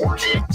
Watch it.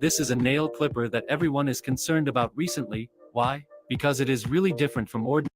This is a nail clipper that everyone is concerned about recently. Why? Because it is really different from ordinary.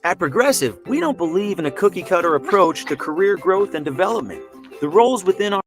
At Progressive, we don't believe in a cookie cutter approach to career growth and development. The roles within our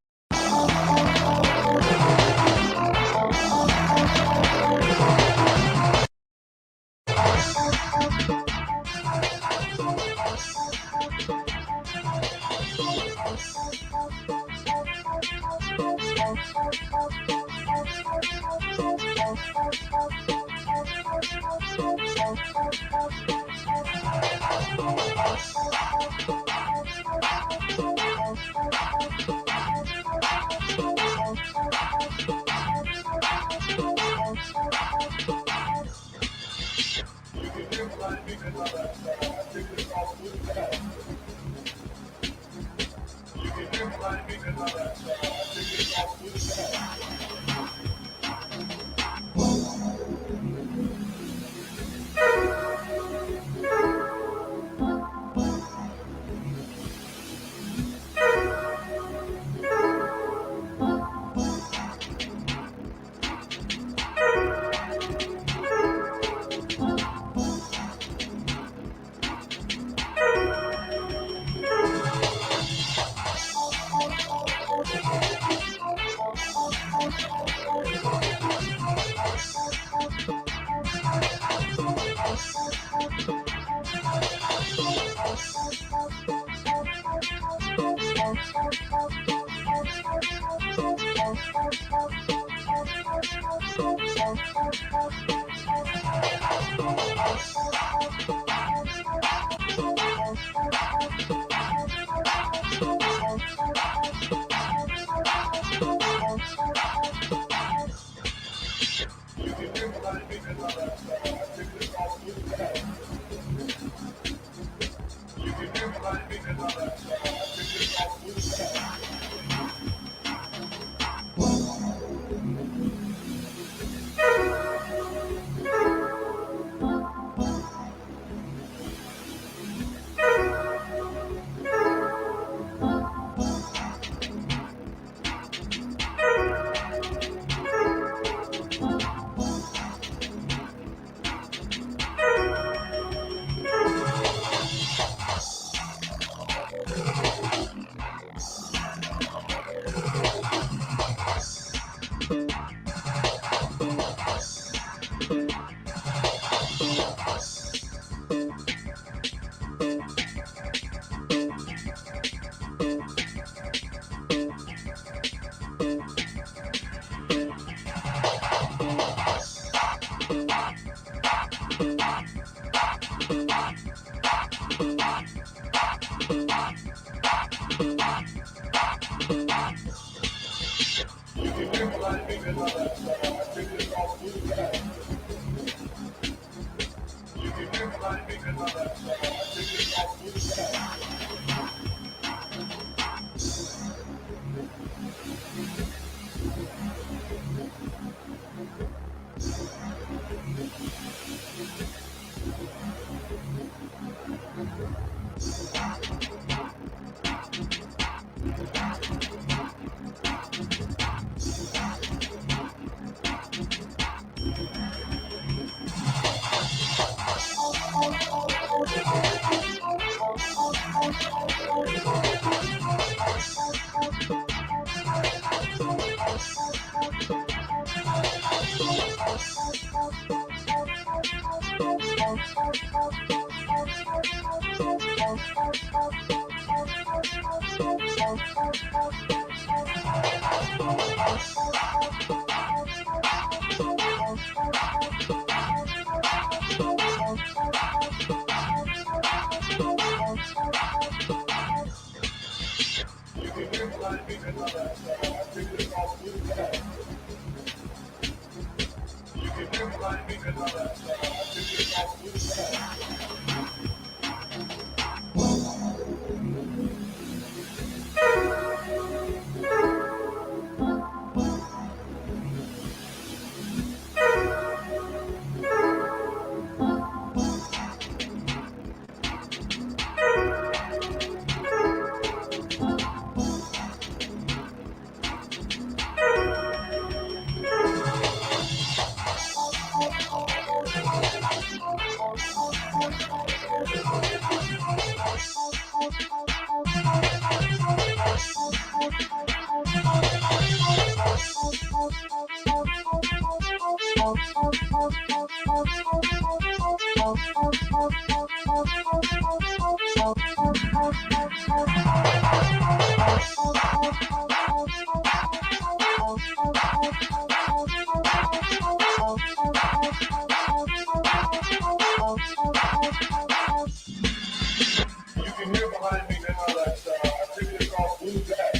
can hear behind me now that I think it's called Blue Jack.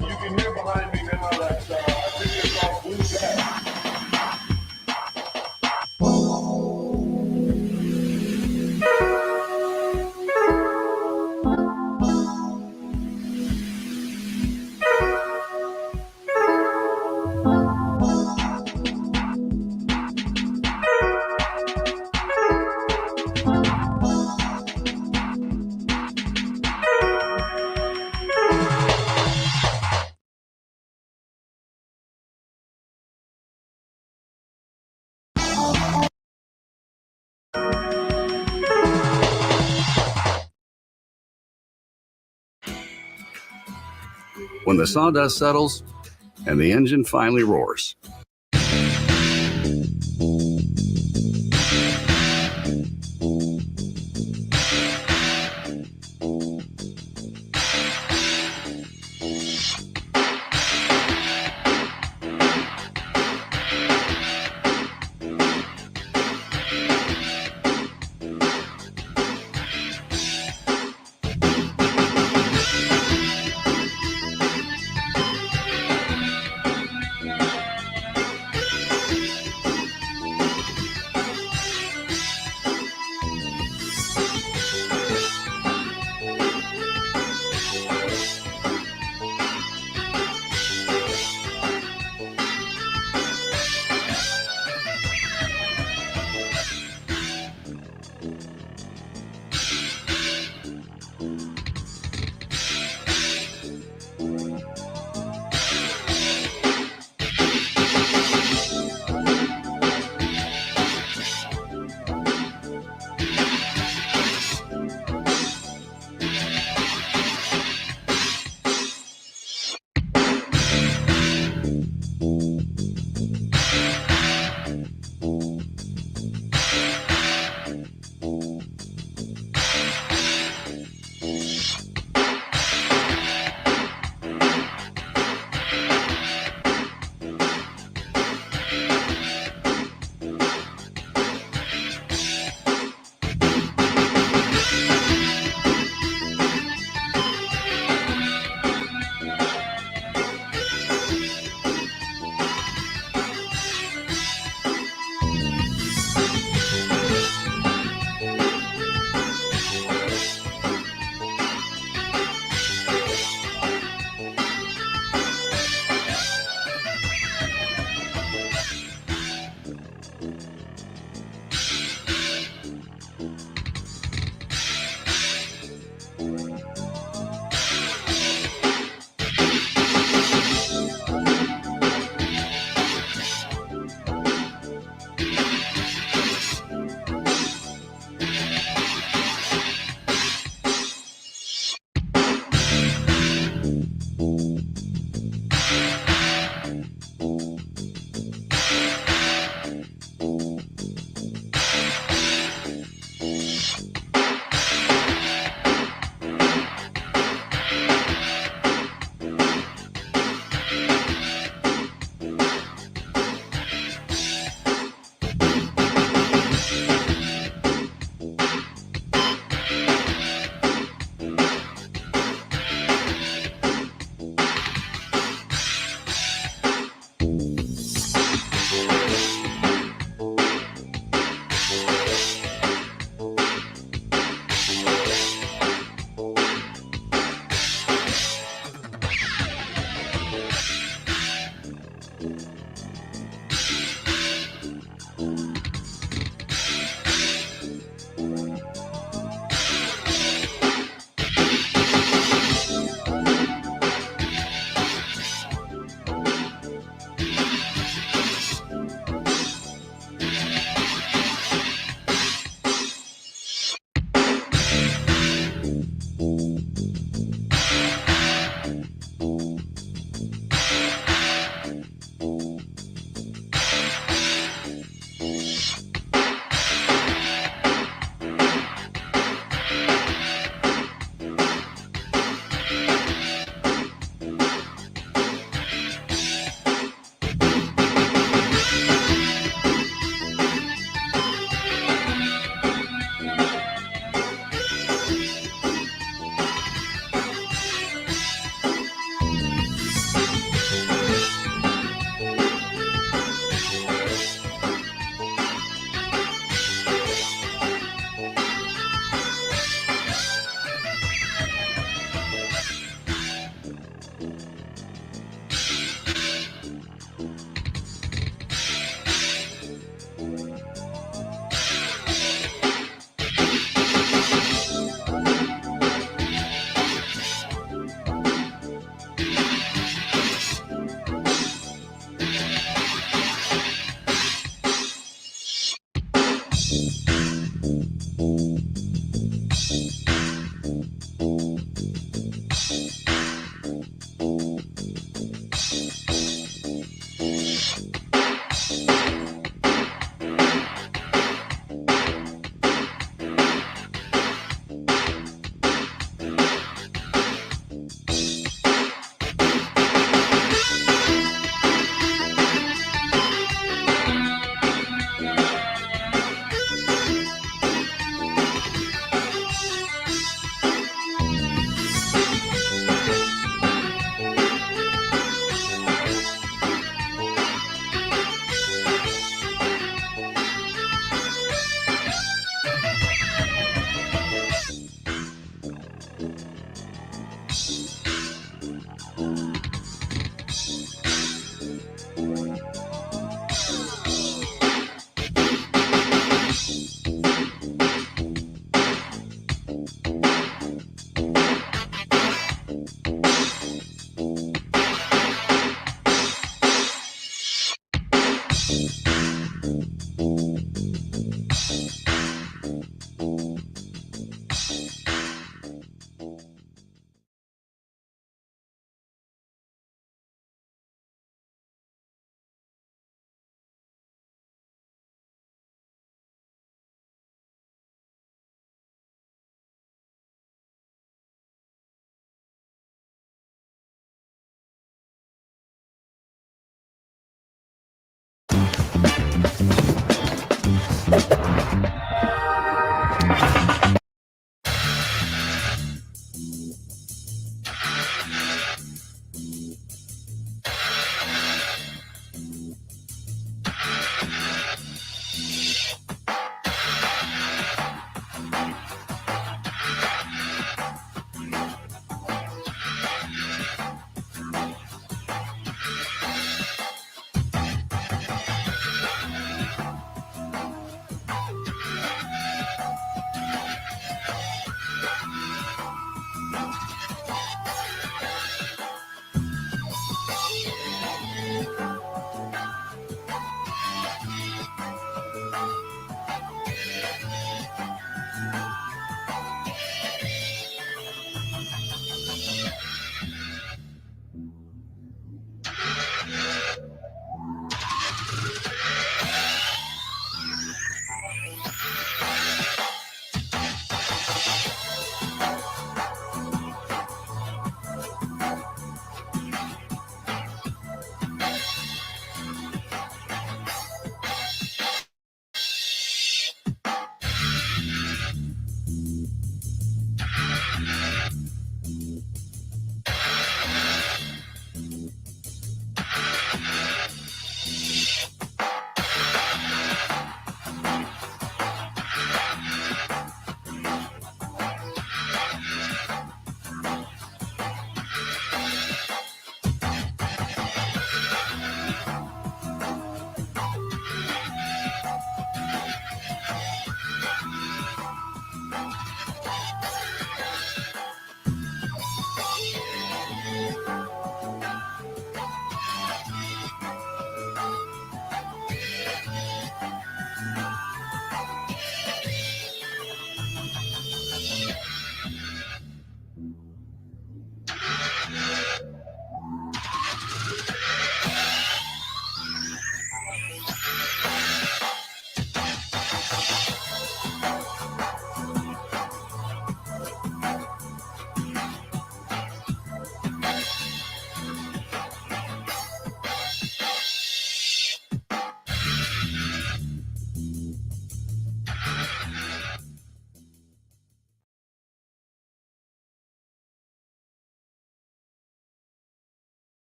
You can hear behind me now that I think it's called Blue Jack. When the sawdust settles and the engine finally roars.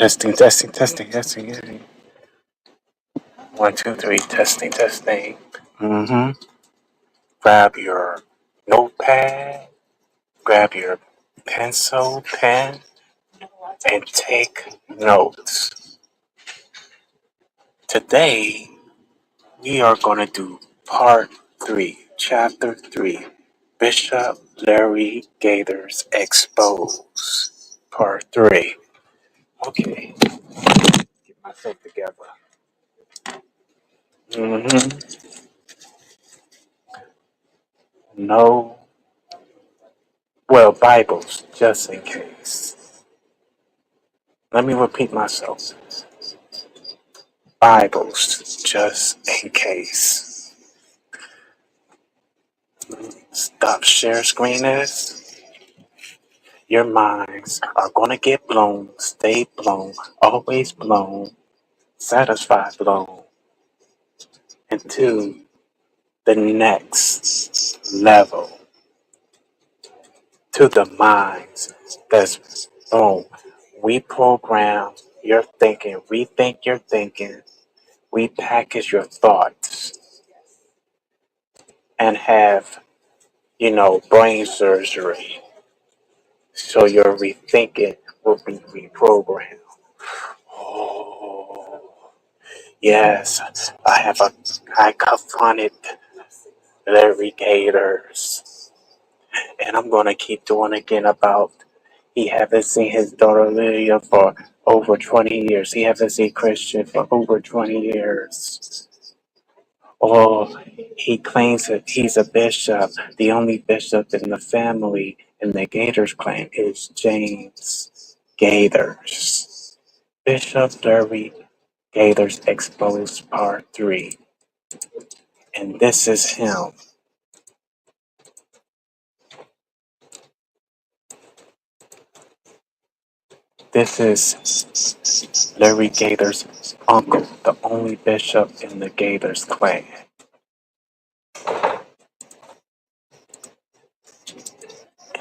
Testing, testing, testing, testing, testing. 1, 2, 3, testing, testing. Grab your notepad, grab your pencil, pen, and take notes. Today, we are going to do part 3, chapter 3, Bishop Larry Gaiters Expose. Part 3. Okay, get myself together. No, well, Bibles, just in case. Let me repeat myself. Bibles, just in case. Stop share screen this. Your minds are gonna get blown, stay blown, always blown, satisfied blown, into the next level, to the minds that's boom. We program your thinking, rethink your thinking, we package your thoughts and have, brain surgery. So your rethinking will be reprogrammed. Oh, yes, I confronted Larry Gators. And I'm going to keep doing again about he haven't seen his daughter Lydia for over 20 years. He haven't seen Christian for over 20 years. Oh, he claims that he's a bishop. The only bishop in the family in the Gators clan is James Gators. Bishop Derby Gators Exposed Part 3. And this is him. This is Larry Gators' uncle, the only bishop in the Gators clan.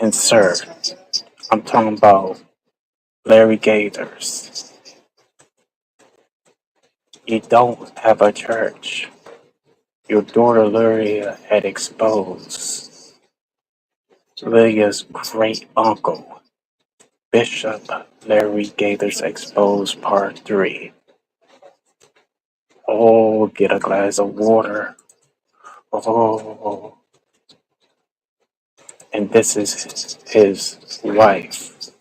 And sir, I'm talking about Larry Gators. You don't have a church. Your daughter Lyria had exposed Lyria's great uncle, Bishop Larry Gators Exposed Part 3. Oh, get a glass of water. Oh, and this is his wife.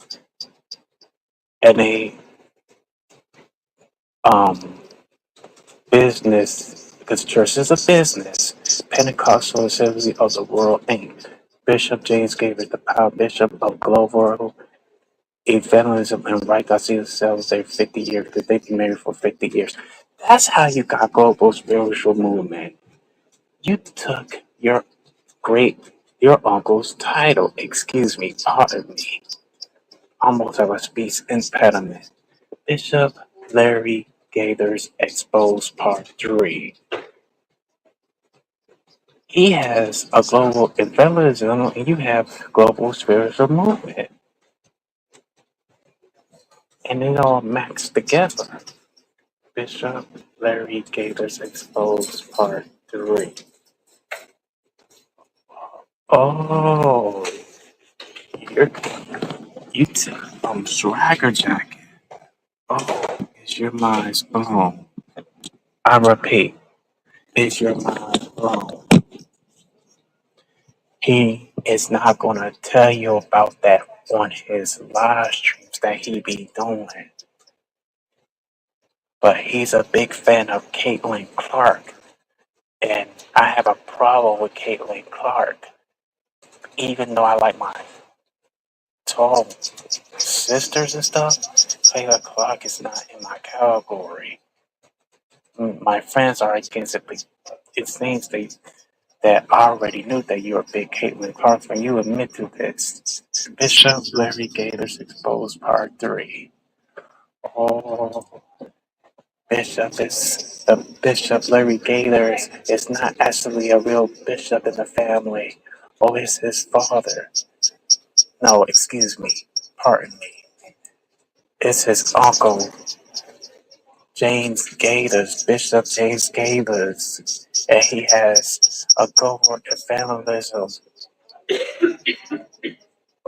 And a um business, because church is a business. Pentecostal Assembly of the World Inc. Bishop James Gaither, the Power Bishop of Global Evangelism and Right God see themselves their 50 years because they've been married for 50 years. That's how you got global spiritual movement. You took your uncle's title, excuse me, pardon me. Almost have a speech impediment. Bishop Larry Gaither's Exposed Part 3. He has a global evangelism and you have global spiritual movement. And they all max together. Bishop Larry Gaither's Exposed Part 3. Oh, you're, you took swagger jacket. Oh, is your mind blown? I repeat, is your mind blown? He is not gonna tell you about that on his live streams that he be doing. But he's a big fan of Caitlin Clark. And I have a problem with Caitlin Clark. Even though I like my tall sisters and stuff, Caitlin Clark is not in my category. My friends are against it, but it seems that I already knew that you're a big Caitlin Clark fan. You admit to this. Bishop Larry Gators Exposed Part 3. Oh, Bishop Larry Gators is not actually a real bishop in the family. Oh, it's his father. No, excuse me. Pardon me. It's his uncle, James Gators, Bishop James Gators, and he has a goal for evangelism.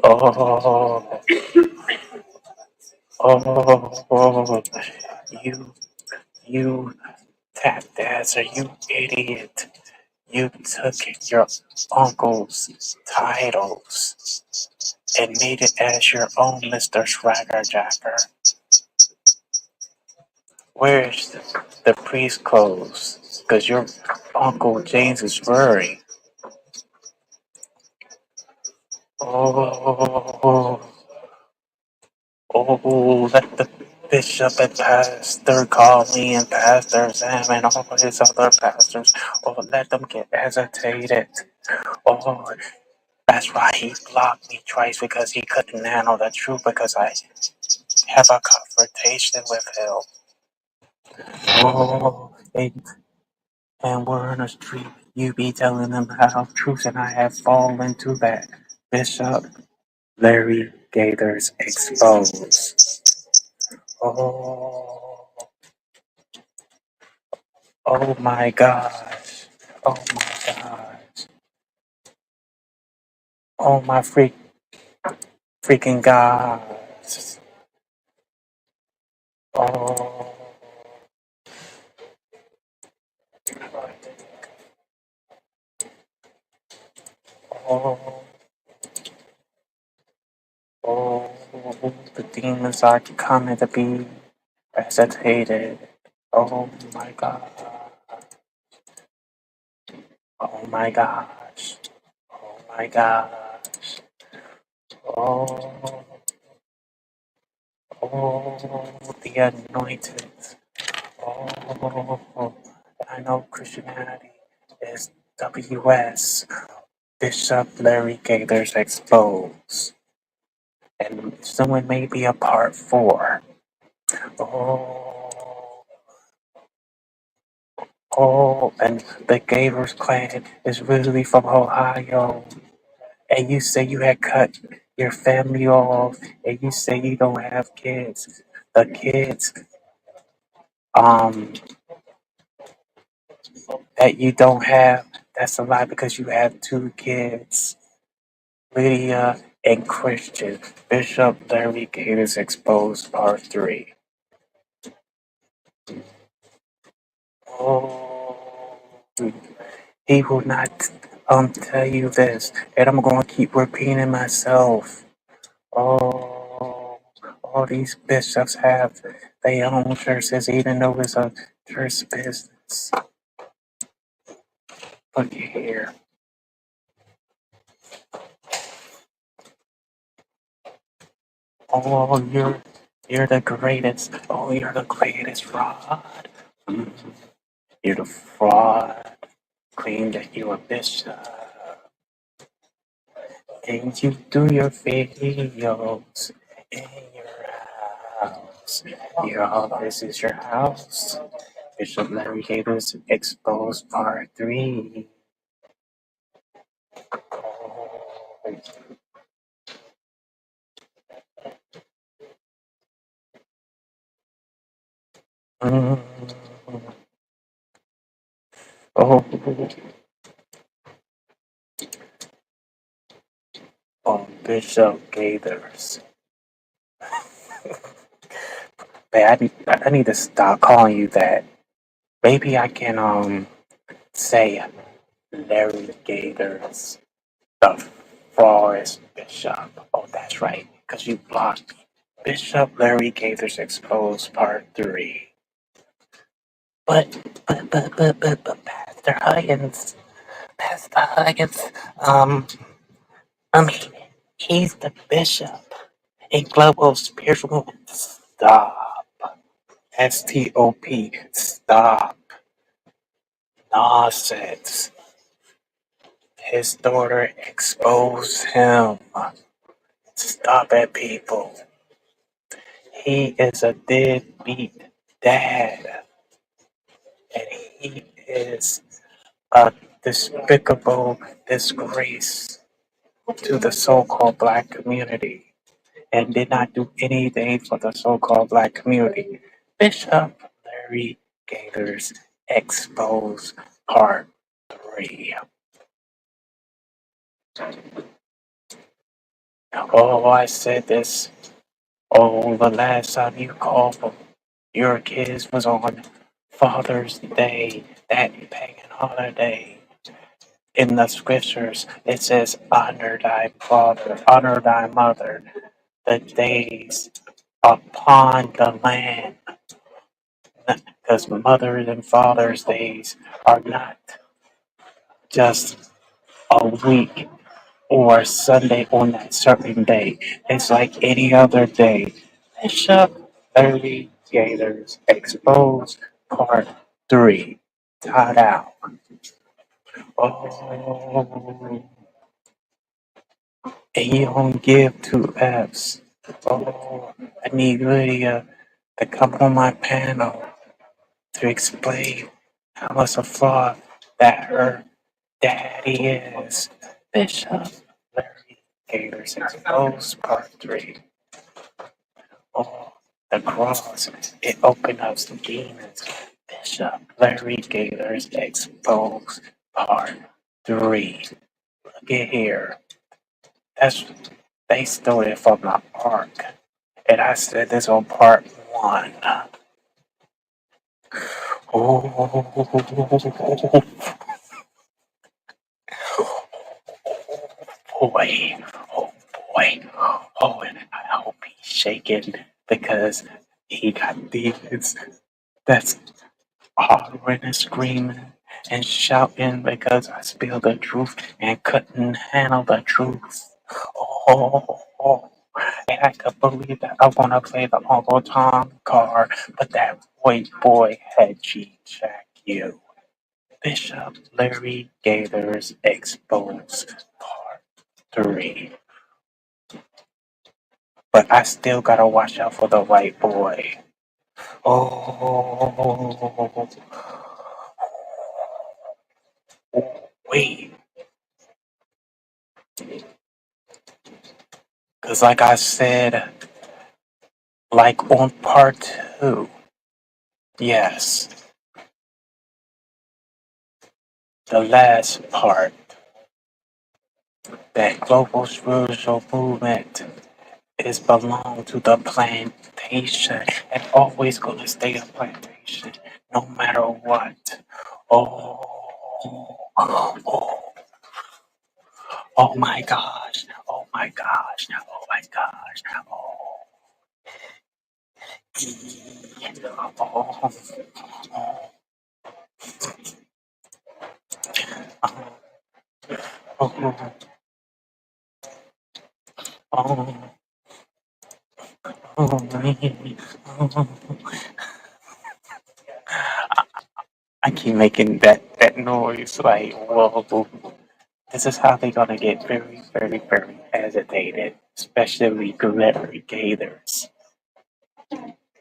Oh, oh, you, you tap dancer, you idiot. You took your uncle's titles and made it as your own, Mr. Swagger Jacker. Where's the priest clothes? Because your Uncle James is wearing. Oh, oh, let the bishop and pastor call me and Pastor Sam and all his other pastors. Oh, let them get agitated. Oh, that's why he blocked me twice because he couldn't handle the truth because I have a confrontation with him. Oh, and we're in the street. You be telling them how truth, and I have fallen to that. Bishop Larry Gators exposed. Oh, oh my gosh. Oh my gosh. Oh my freaking gosh. Oh, oh, oh, the demons are coming to be agitated. Oh my god. Oh my gosh. Oh my gosh. Oh, oh, the anointed. Oh, I know Christianity is WS. Bishop Larry Gators exposed. And someone may be a part four. Oh, oh, and the Gators clan is really from Ohio. And you say you had cut your family off, and you say you don't have kids. The kids, um, that you don't have, that's a lie because you have two kids, Lydia and Christian. Bishop Larry Gators exposed part 3. Oh, he will not tell you this, and I'm gonna keep repeating myself. Oh, all these bishops have their own churches, even though it's a church business. Look here. Oh, you're the greatest. Oh, you're the greatest fraud. Mm, you're the fraud. Claim that you're a bishop. And you do your videos in your house. Your office is your house. Bishop Larry Gators exposed part 3. Oh, oh, oh, Bishop Gators. I need to stop calling you that. Maybe I can say Larry Gators, the Forest Bishop. Oh, that's right, because you blocked me. Bishop Larry Gators exposed part 3. But Pastor Huggins, I mean, he's the bishop in global spiritual. Stop. STOP. Stop. Nonsense. His daughter exposed him. Stop it, people. He is a deadbeat dad. And he is a despicable disgrace to the so called black community. and did not do anything for the so-called black community. Bishop Larry Gaiters exposed part 3. Oh, I said this. Oh, the last time you called for your kids was on Father's Day, that pagan holiday. In the scriptures, it says, honor thy father, honor thy mother, the days upon the land. Because Mother's and Father's Days are not just a week or a Sunday on that certain day. It's like any other day. Bishop 30 Gators Exposed Part 3. Tied out. Oh, and you don't give 2 Fs. Oh, I need Lydia to come on my panel to explain how much a fraud that her daddy is. Bishop Larry Gators Exposed Part 3. Oh, the cross, it opened up some demons. Bishop Larry Gators Exposed Part 3. Look at here. That's they stole it from the ark. And I said this on part 1. Oh boy. Oh boy. Oh, and I hope he's shaking because he got demons that's hollering and screaming and shouting because I spilled the truth and couldn't handle the truth. Oh, and I could believe that I want to play the Uncle Tom card, but that white boy had G-Jack you. Bishop Larry Gators Exposed Part 3. But I still gotta watch out for the white boy. Oh, wait. Because, like I said, like on part 2, yes, the last part, that global spiritual movement is belong to the plantation and always gonna stay a plantation no matter what. Oh, oh, oh my gosh, oh my gosh, oh my gosh, oh, oh, oh, oh, oh, I keep making that noise like, whoa. This is how they're gonna get very, very, very agitated, especially Larry Gators.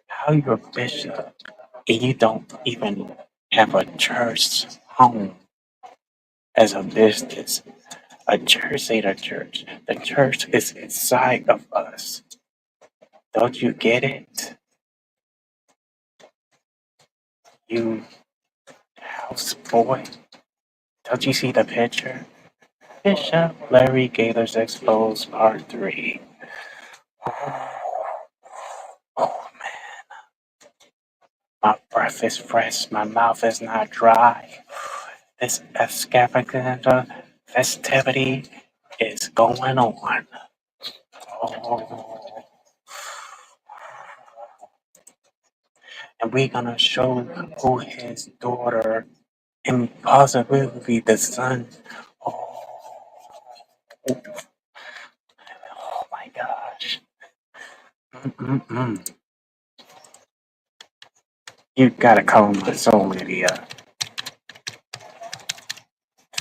How you're a bishop and you don't even have a church home as a business. A church ain't a church. The church is inside of us. Don't you get it? You house boy. Don't you see the picture? Bishop Larry Gators Exposed Part 3. Oh, my breath is fresh, my mouth is not dry. This extravaganza festivity is going on. Oh, and we're gonna show who his daughter and possibly the son. Oh, oh my gosh. Mm-mm-mm. You gotta calm my soul, Lydia.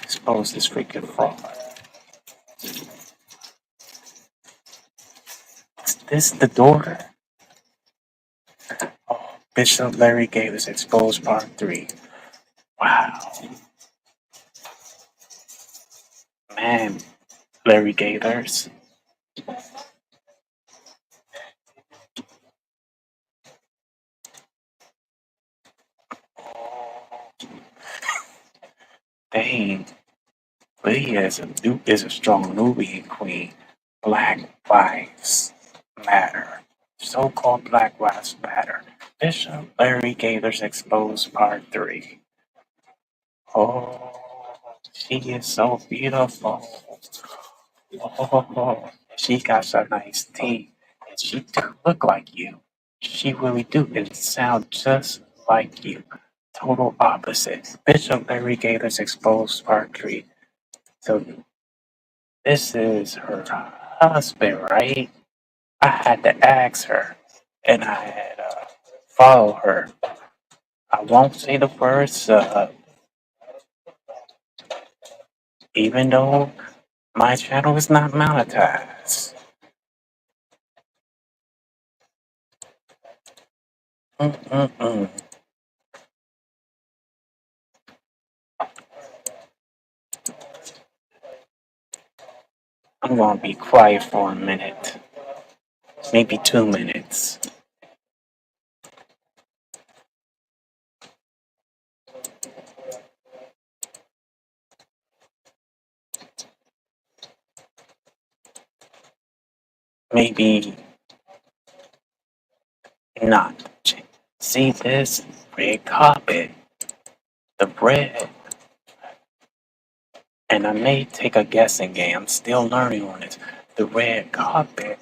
Expose this freaking fraud. Is this the daughter? Oh, Bishop Larry Gavis exposed part 3. Wow. Man, Larry Gators. Hey, Leah is a strong Nubian queen. Black Lives Matter. So-called Black Lives Matter. Bishop Larry Gaiters exposed part 3. Oh, she is so beautiful. Oh, she got some nice teeth. And she do look like you. She really do. And sound just like you. Total opposite. Bishop Larry Gaiters exposed part 3. So this is her husband, right? I had to ask her, and I had follow her. I won't say the words, even though my channel is not monetized. Mm-mm-mm. I'm gonna be quiet for a minute, maybe 2 minutes. Maybe not. See this red carpet, the red, and I may take a guessing game. I'm still learning on this. The red carpet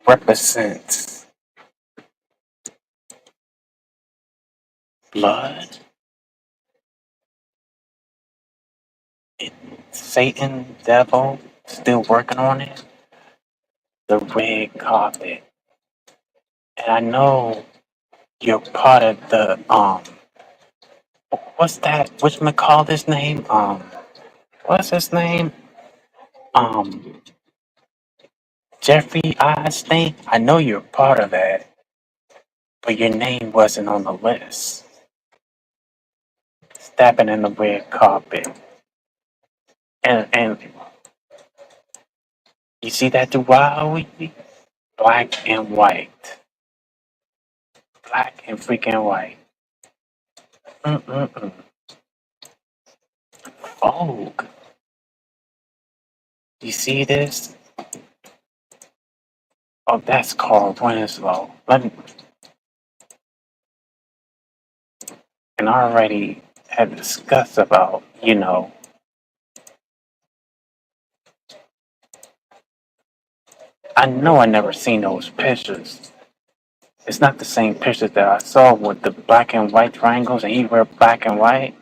represents blood, Satan, devil, still working on it. The red carpet, and I know you're part of the what's that? What's call this name? What's his name? Um, Jeffrey Einstein. I know you're part of that, but your name wasn't on the list. Stepping in the red carpet, and you see that Dubai? Black and white, black and freaking white. Mm-mm-mm. Vogue. You see this? Oh, that's called Winslow. Let me, and I already had discussed about, I know I never seen those pictures. It's not the same pictures that I saw with the black and white triangles and he wear black and white.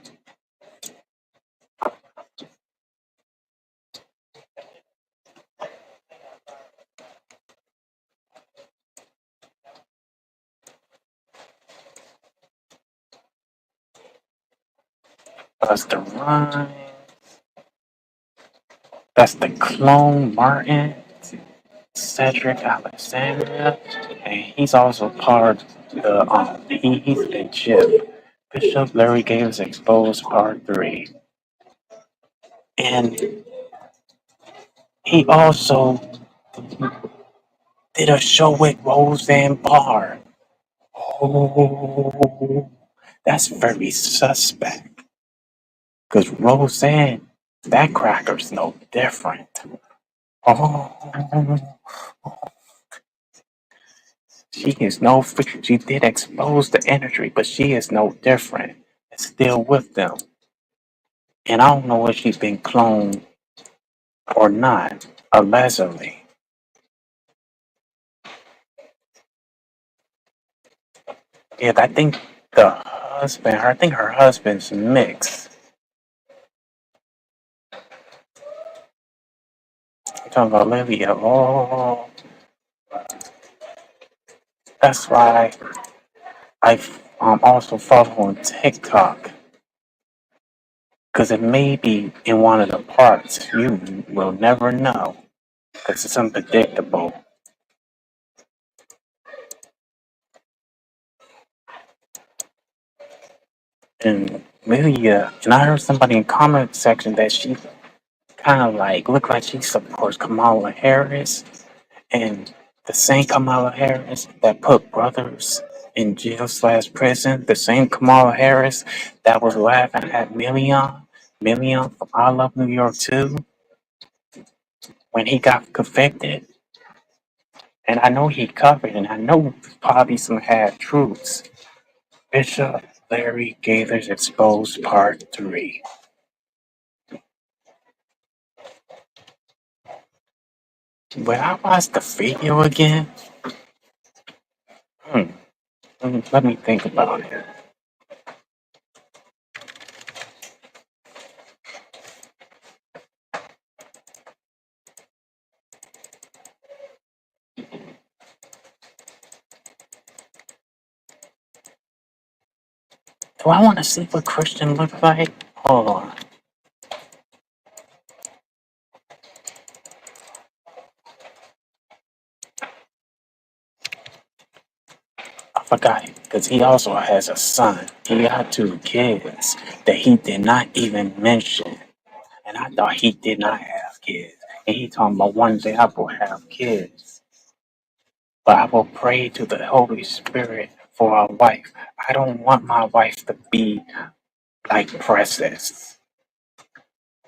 That's the Rhyme. That's the Clone Martin, Cedric Alexandria, and he's also part of the he's the Chip. Bishop Larry Gaines Exposed Part 3. And he also did a show with Roseanne Barr. Oh, that's very suspect. Because Roseanne, that cracker's no different. Oh, she is no, she did expose the energy, but she is no different. It's still with them. And I don't know if she's been cloned or not, allegedly. Yeah, I think I think her husband's mixed. I'm talking about Olivia. Oh, that's why I also follow on TikTok. Because it may be in one of the parts. You will never know. Because it's unpredictable. And maybe, and I heard somebody in comment section that she kind of like looked like she supports Kamala Harris. And the same Kamala Harris that put brothers in jail slash prison, the same Kamala Harris that was laughing at Million from I Love New York too, when he got convicted. And I know he covered, and I know probably some had truths. Bishop Larry Gaither's Exposed Part 3. When I watched the video again, hmm, let me think about it. Do I want to see what Christian looks like? Hold on. I forgot it, because he also has a son. He got 2 kids that he did not even mention. And I thought he did not have kids. And he talking about one day I will have kids. But I will pray to the Holy Spirit for a wife. I don't want my wife to be like Princess.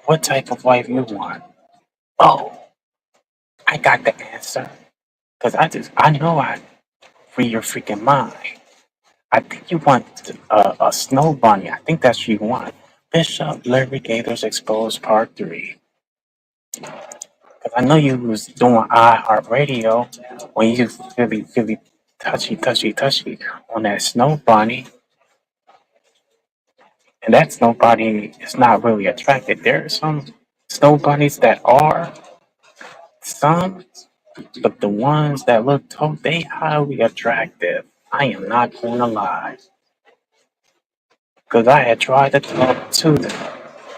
What type of wife you want? Oh, I got the answer. Cause I know I read your freaking mind. I think you want a snow bunny. I think that's what you want. Bishop Larry Gator's Exposed Part 3. Cause I know you was doing iHeartRadio when you really touchy on that snow bunny. And that snow bunny is not really attracted. There are some snow bunnies that are some, but the ones that look tough, they highly attractive. I am not gonna lie. Because I had tried to talk to them.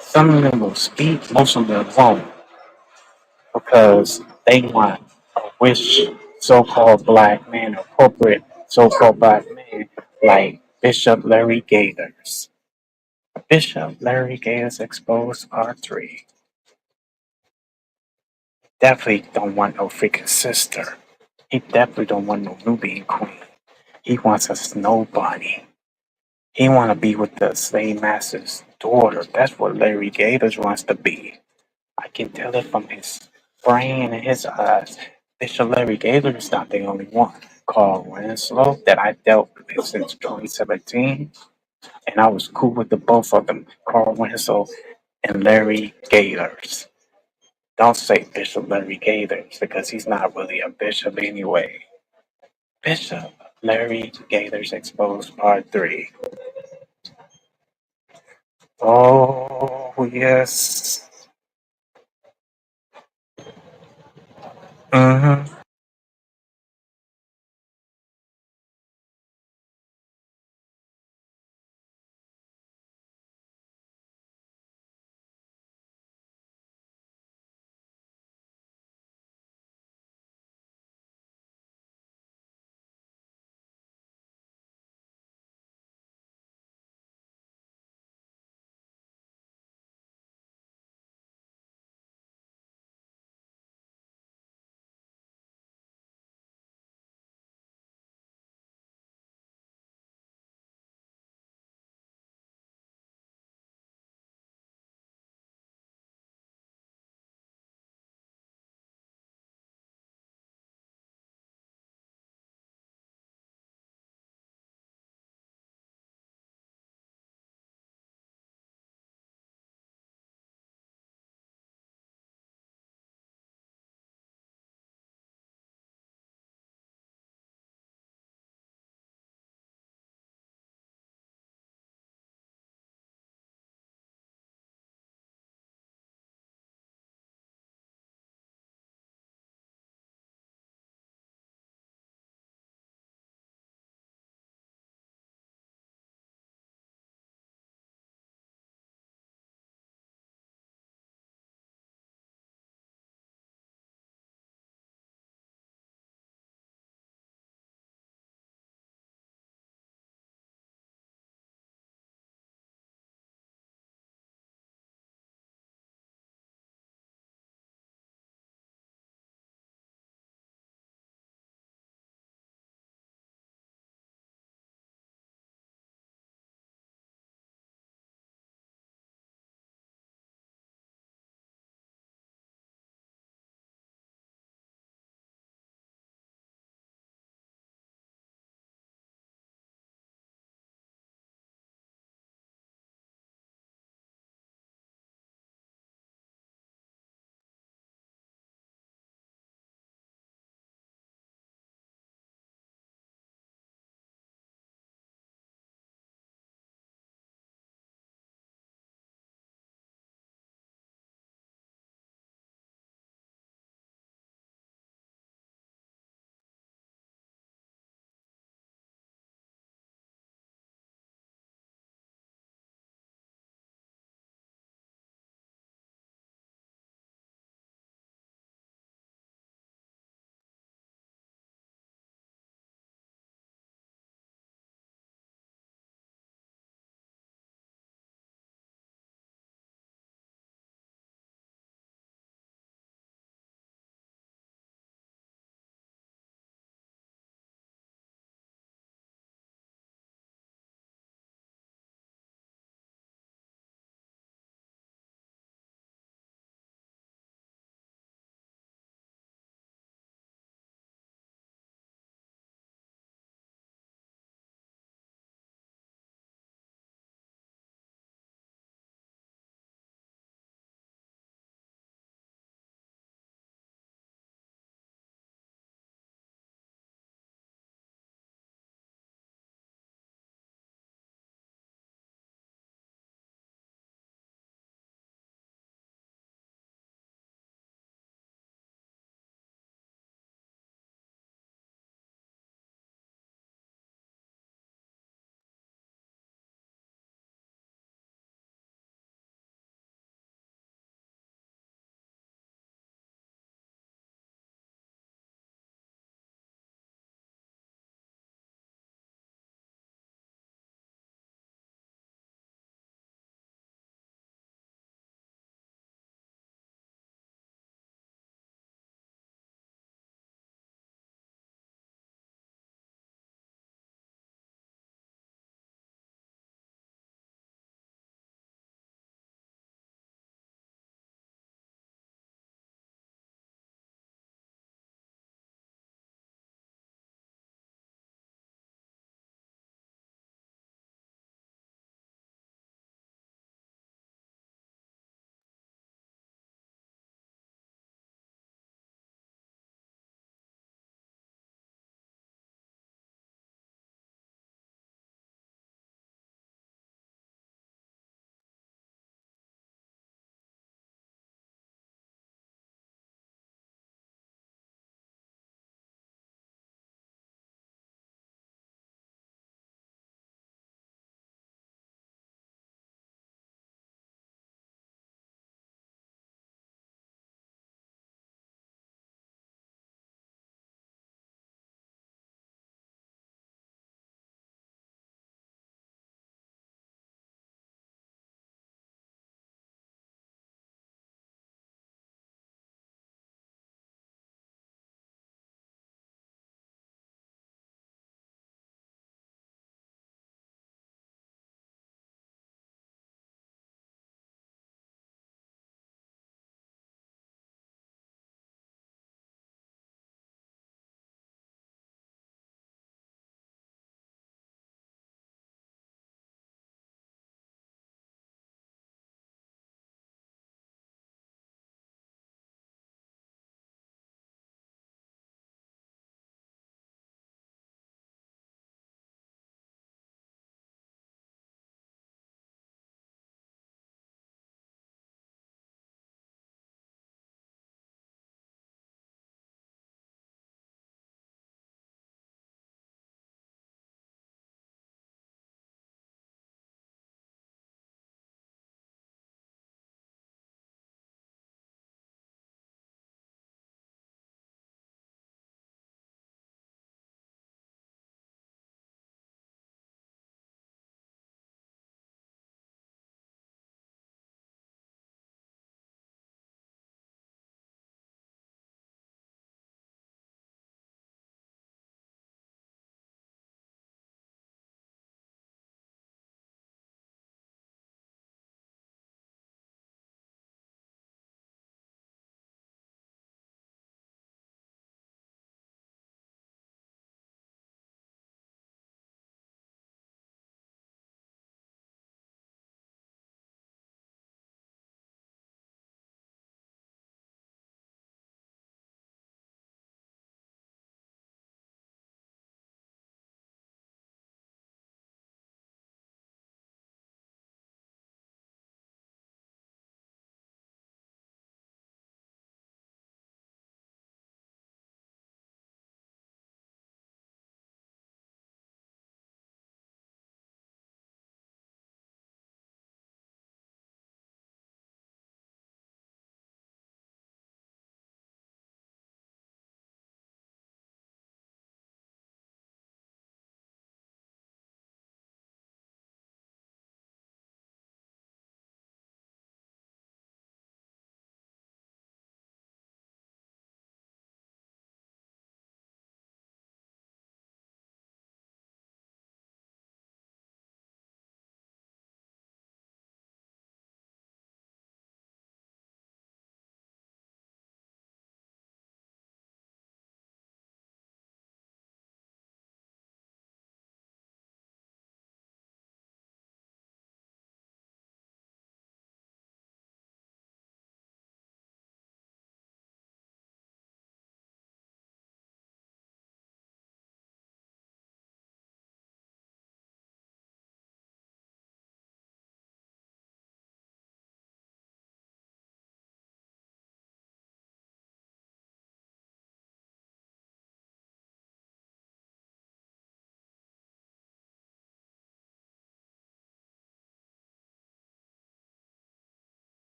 Some of them will speak, most of them won't. Because they want a wish so-called black man or corporate so-called black man like Bishop Larry Gators. Bishop Larry Gators Exposed Part 3. Definitely don't want no freaking sister. He definitely don't want no Nubian queen. He wants a snow bunny. He want to be with the slave master's daughter. That's what Larry Gators wants to be. I can tell it from his brain and his eyes. Bishop Larry Gator is not the only one. Carl Winslow that I dealt with since 2017, and I was cool with the both of them, Carl Winslow and Larry Gators. Don't say Bishop Larry Gators because he's not really a bishop anyway. Bishop Larry Gators Exposed Part 3. Oh, yes. Mm-hmm.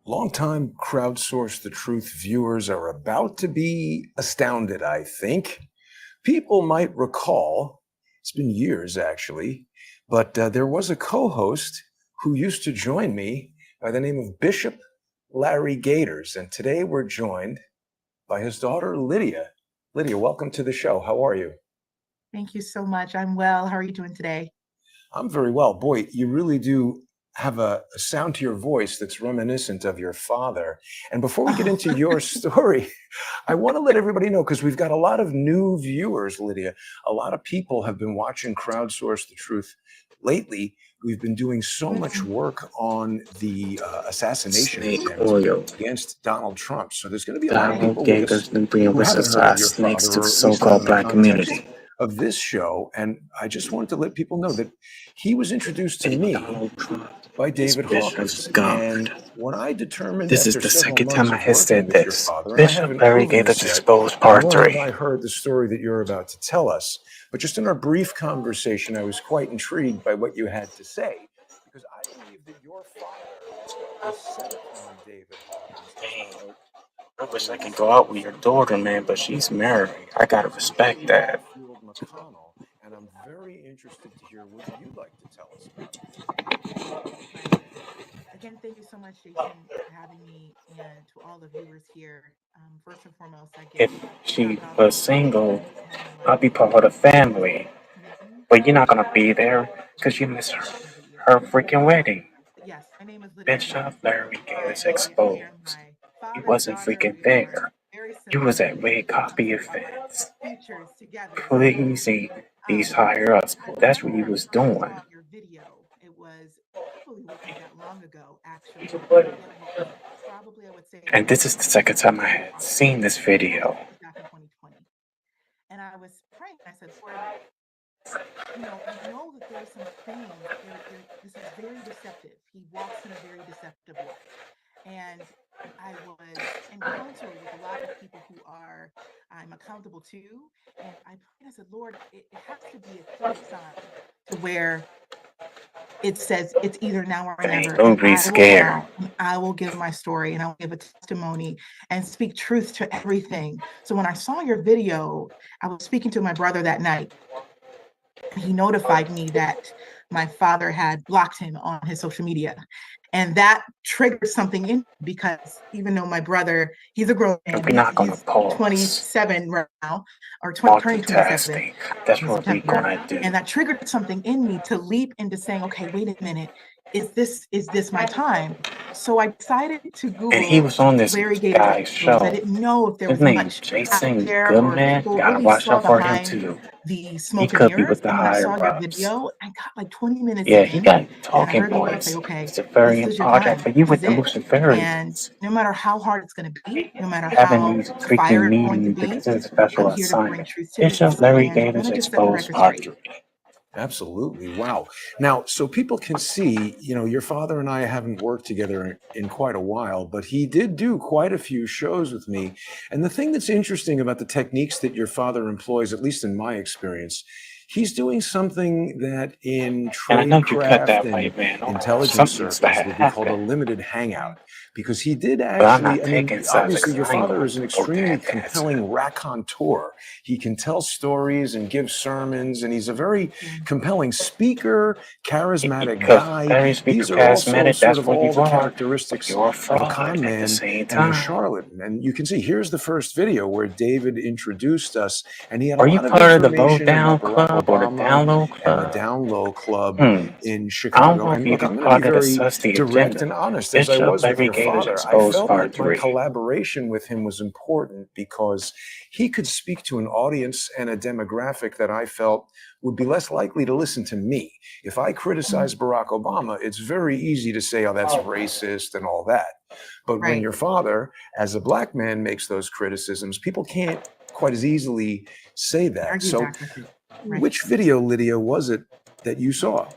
Longtime Crowdsource the Truth viewers are about to be astounded, I think. People might recall, it's been years actually, but there was a co-host who used to join me by the name of Bishop Larry Gaiters, and today we're joined by his daughter, Lydia. Lydia, welcome to the show. How are you? Thank you so much. I'm well. How are you doing today? I'm very well. Boy, you really do have a sound to your voice that's reminiscent of your father. And before we get Oh, into your story, I want to let everybody know, because we've got a lot of new viewers, Lydia. A lot of people have been watching Crowdsource the Truth lately. We've been doing so much work on the assassination Snake attempt oil. against Donald Trump. So there's going to be a lot of Donald people with us Gators and being who haven't heard of resistance your snakes father, to the or at least not so-called in the black context community. of this show. And I just wanted to let people know that he was introduced to And me Donald Trump by is David Bishop's Hawkins. God. And when I determined This is after the several second months time I of have working said with your this. father, and I Bishop haven't Larry proven this Gators yet, Exposed Part nor have 3. I heard the story that you're about to tell us, but just in our brief conversation, I was quite intrigued by what you had to say, because I believe that your father was set upon David Hawkins as Man, part I of wish a I could go out with your something daughter, much man, but larger she's than married. himself. I gotta His respect name is that. Garfield McConnell, and I'm very interested to hear what you'd like to tell us about him. right. Again, thank you so much, Jason, for having me, and to all the viewers here. First and foremost, I give If God she all the was glory for single, every time in my I'd life. be part of the family. Mhm. But you're not gonna be there because you miss My video. her freaking wedding. Yes, my name is Lydia Bishop Gaines. Larry My Gators we are Exposed. my You father and wasn't daughter. freaking We are there. very You similar was at when Red it comes Copy to our events. features together. So Pleasing these higher ups. I That's what remember you when I was first doing. saw your video. It probably wasn't that long ago, actually. Probably I would say And this is the second time I September had of seen this 2020. I think video. it was back in 2020. And I was praying. I said, Lord, I know that there are some things. This is very deceptive. He walks in a very deceptive life. And I was encounter with a lot of people who I'm accountable to. And I prayed, I said, Lord, it has to be a clear sign to where it says it's either now or Dang, never, and don't be I will come scared. out and I will give my story and I'll give a testimony and speak truth to everything. So when I saw your video, I was speaking to my brother that night, and he notified me that my father had blocked him on his social media. And that triggered something in me, because even though my brother, he's a grown man, We're not gonna he's pause. 27 right now, or turning 27 Multitasking. That's in what we September, gonna do. and that triggered something in me to leap into saying, okay, wait a minute, is this my time? So I decided to And he Google was on this Larry Gators guy's exposed. I show. didn't know if there His was name much out Jason there, or if Goodman. people Gotta really watch saw out for him behind too. the He smoke and could be mirrors. with the And when I higher saw your ups. video, I got like 20 minutes Yeah, he in, got and I talking heard the Lord say, points. okay, this Luciferian is your project, time. but you This with is the it. And Luciferians. no matter how hard it's going to be, no matter Having how these freaking fire it's going to meetings be, because of a I'm special here to bring assignment. truth to Bishop this. Larry And I'm Gators going to just set the Exposed record Part straight. 3. Absolutely. Wow. Now, so people can see, your father and I haven't worked together in quite a while, but he did do quite a few shows with me. And the thing that's interesting about the techniques that your father employs, at least in my experience, he's doing something that in And I know you cut tradecraft that and white man off. intelligence Something needs to circles would be called a happen. limited hangout. Because he did But I'm actually, not I mean, taking sides obviously, because your I ain't father going is an to no extremely tap dancing. compelling raconteur. He can tell stories and give sermons, and he's a very Yeah. compelling speaker, charismatic Because guy. every speaker These are also charismatic, sort that's of what all you the are. But characteristics you're a of a fraud con at the man same and a time. charlatan. And you can see here's the first video where David introduced us, and he had a Are you lot of part of the low information about down Barack club or the Obama down low and the club? Down Low Club Hmm. in I don't Chicago. know if And you look, be I'm going to be part of the very susty direct and agenda. honest, as I Bishop was with Larry your Gators father. I Exposed felt Part like my 3. collaboration with him was important because he could speak to an audience and a demographic that I felt would be less likely to listen to me. If I criticize Barack Obama, it's very easy to say, oh, that's racist and all that. But when Right. your father, as a black man, makes those criticisms, people can't quite as easily say that. Argue So, back with it. Right. which video, Lydia, was it that you saw?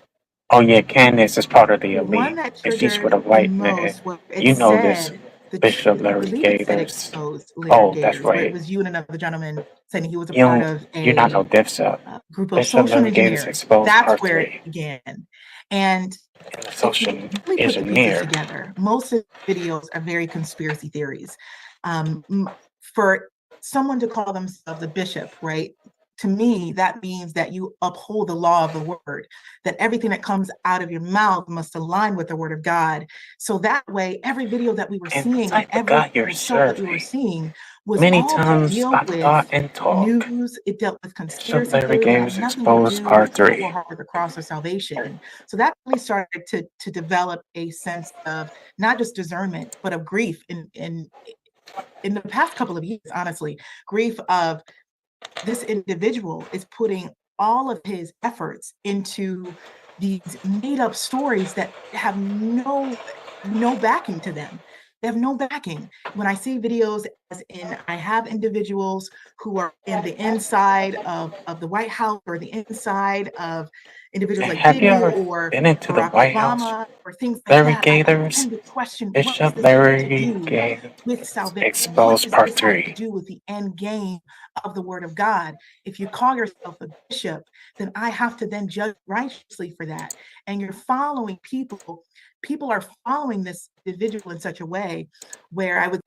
Oh yeah, Candace is part of the The one elite. that And she's with triggered a the white man. most, where it You know this said, Bishop I Larry believe it said Gators. exposed Larry Oh, that's Gators, but it right. was you and another gentleman saying he was a You part don't, of you're not no a dipset. group of Bishop social Larry Gators engineers. exposed That's part where it three. began. And And the if you social really put the pieces engineer. together, most of the videos are very conspiracy theories. For someone to call themselves a bishop, right? To me, that means that you uphold the law of the word, that everything that comes out of your mouth must align with the word of God. So that way, every video that we were And the seeing and type of every guy you're show that we were serving. seeing was Many all to times deal I with thought and talk. news. It dealt with Bishop conspiracy Larry theories. It had Gators nothing to exposed do with part the pure three. heart of the cross or salvation. So that really started to develop a sense of not just discernment, but of grief in the past couple of years, honestly, grief of this individual is putting all of his efforts into these made up stories that have no backing to them. They have no backing. When I see videos, as in I have individuals who are in the inside of the White House or the inside of individuals And like have you Diddy ever or been into the Barack White House? Obama or things like Larry that, I Gators. tend to question, what does Bishop this have to Larry do Gators with salvation? What exposed does part this have to three. do with the end game of the word of God? If you call yourself a bishop, then I have to then judge righteously for that. And you're following people are following this individual in such a way where I would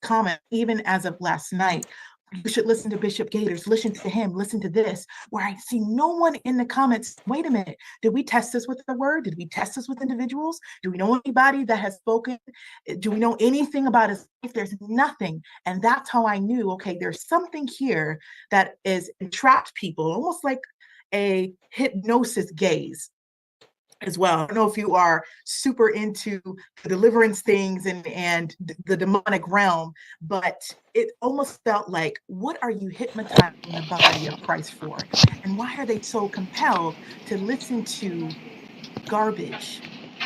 comment, even as of last night, you should listen to Bishop Gators, listen to him, listen to this, where I see no one in the comments. Wait a minute, did we test this with the word? Did we test this with individuals? Do we know anybody that has spoken? Do we know anything about his life? There's nothing. And that's how I knew, okay, there's something here that is entrapped people, almost like a hypnosis gaze as well. I don't know if you are super into the deliverance things and the demonic realm, but it almost felt like, what are you hypnotizing the body of Christ for? And why are they so compelled to listen to garbage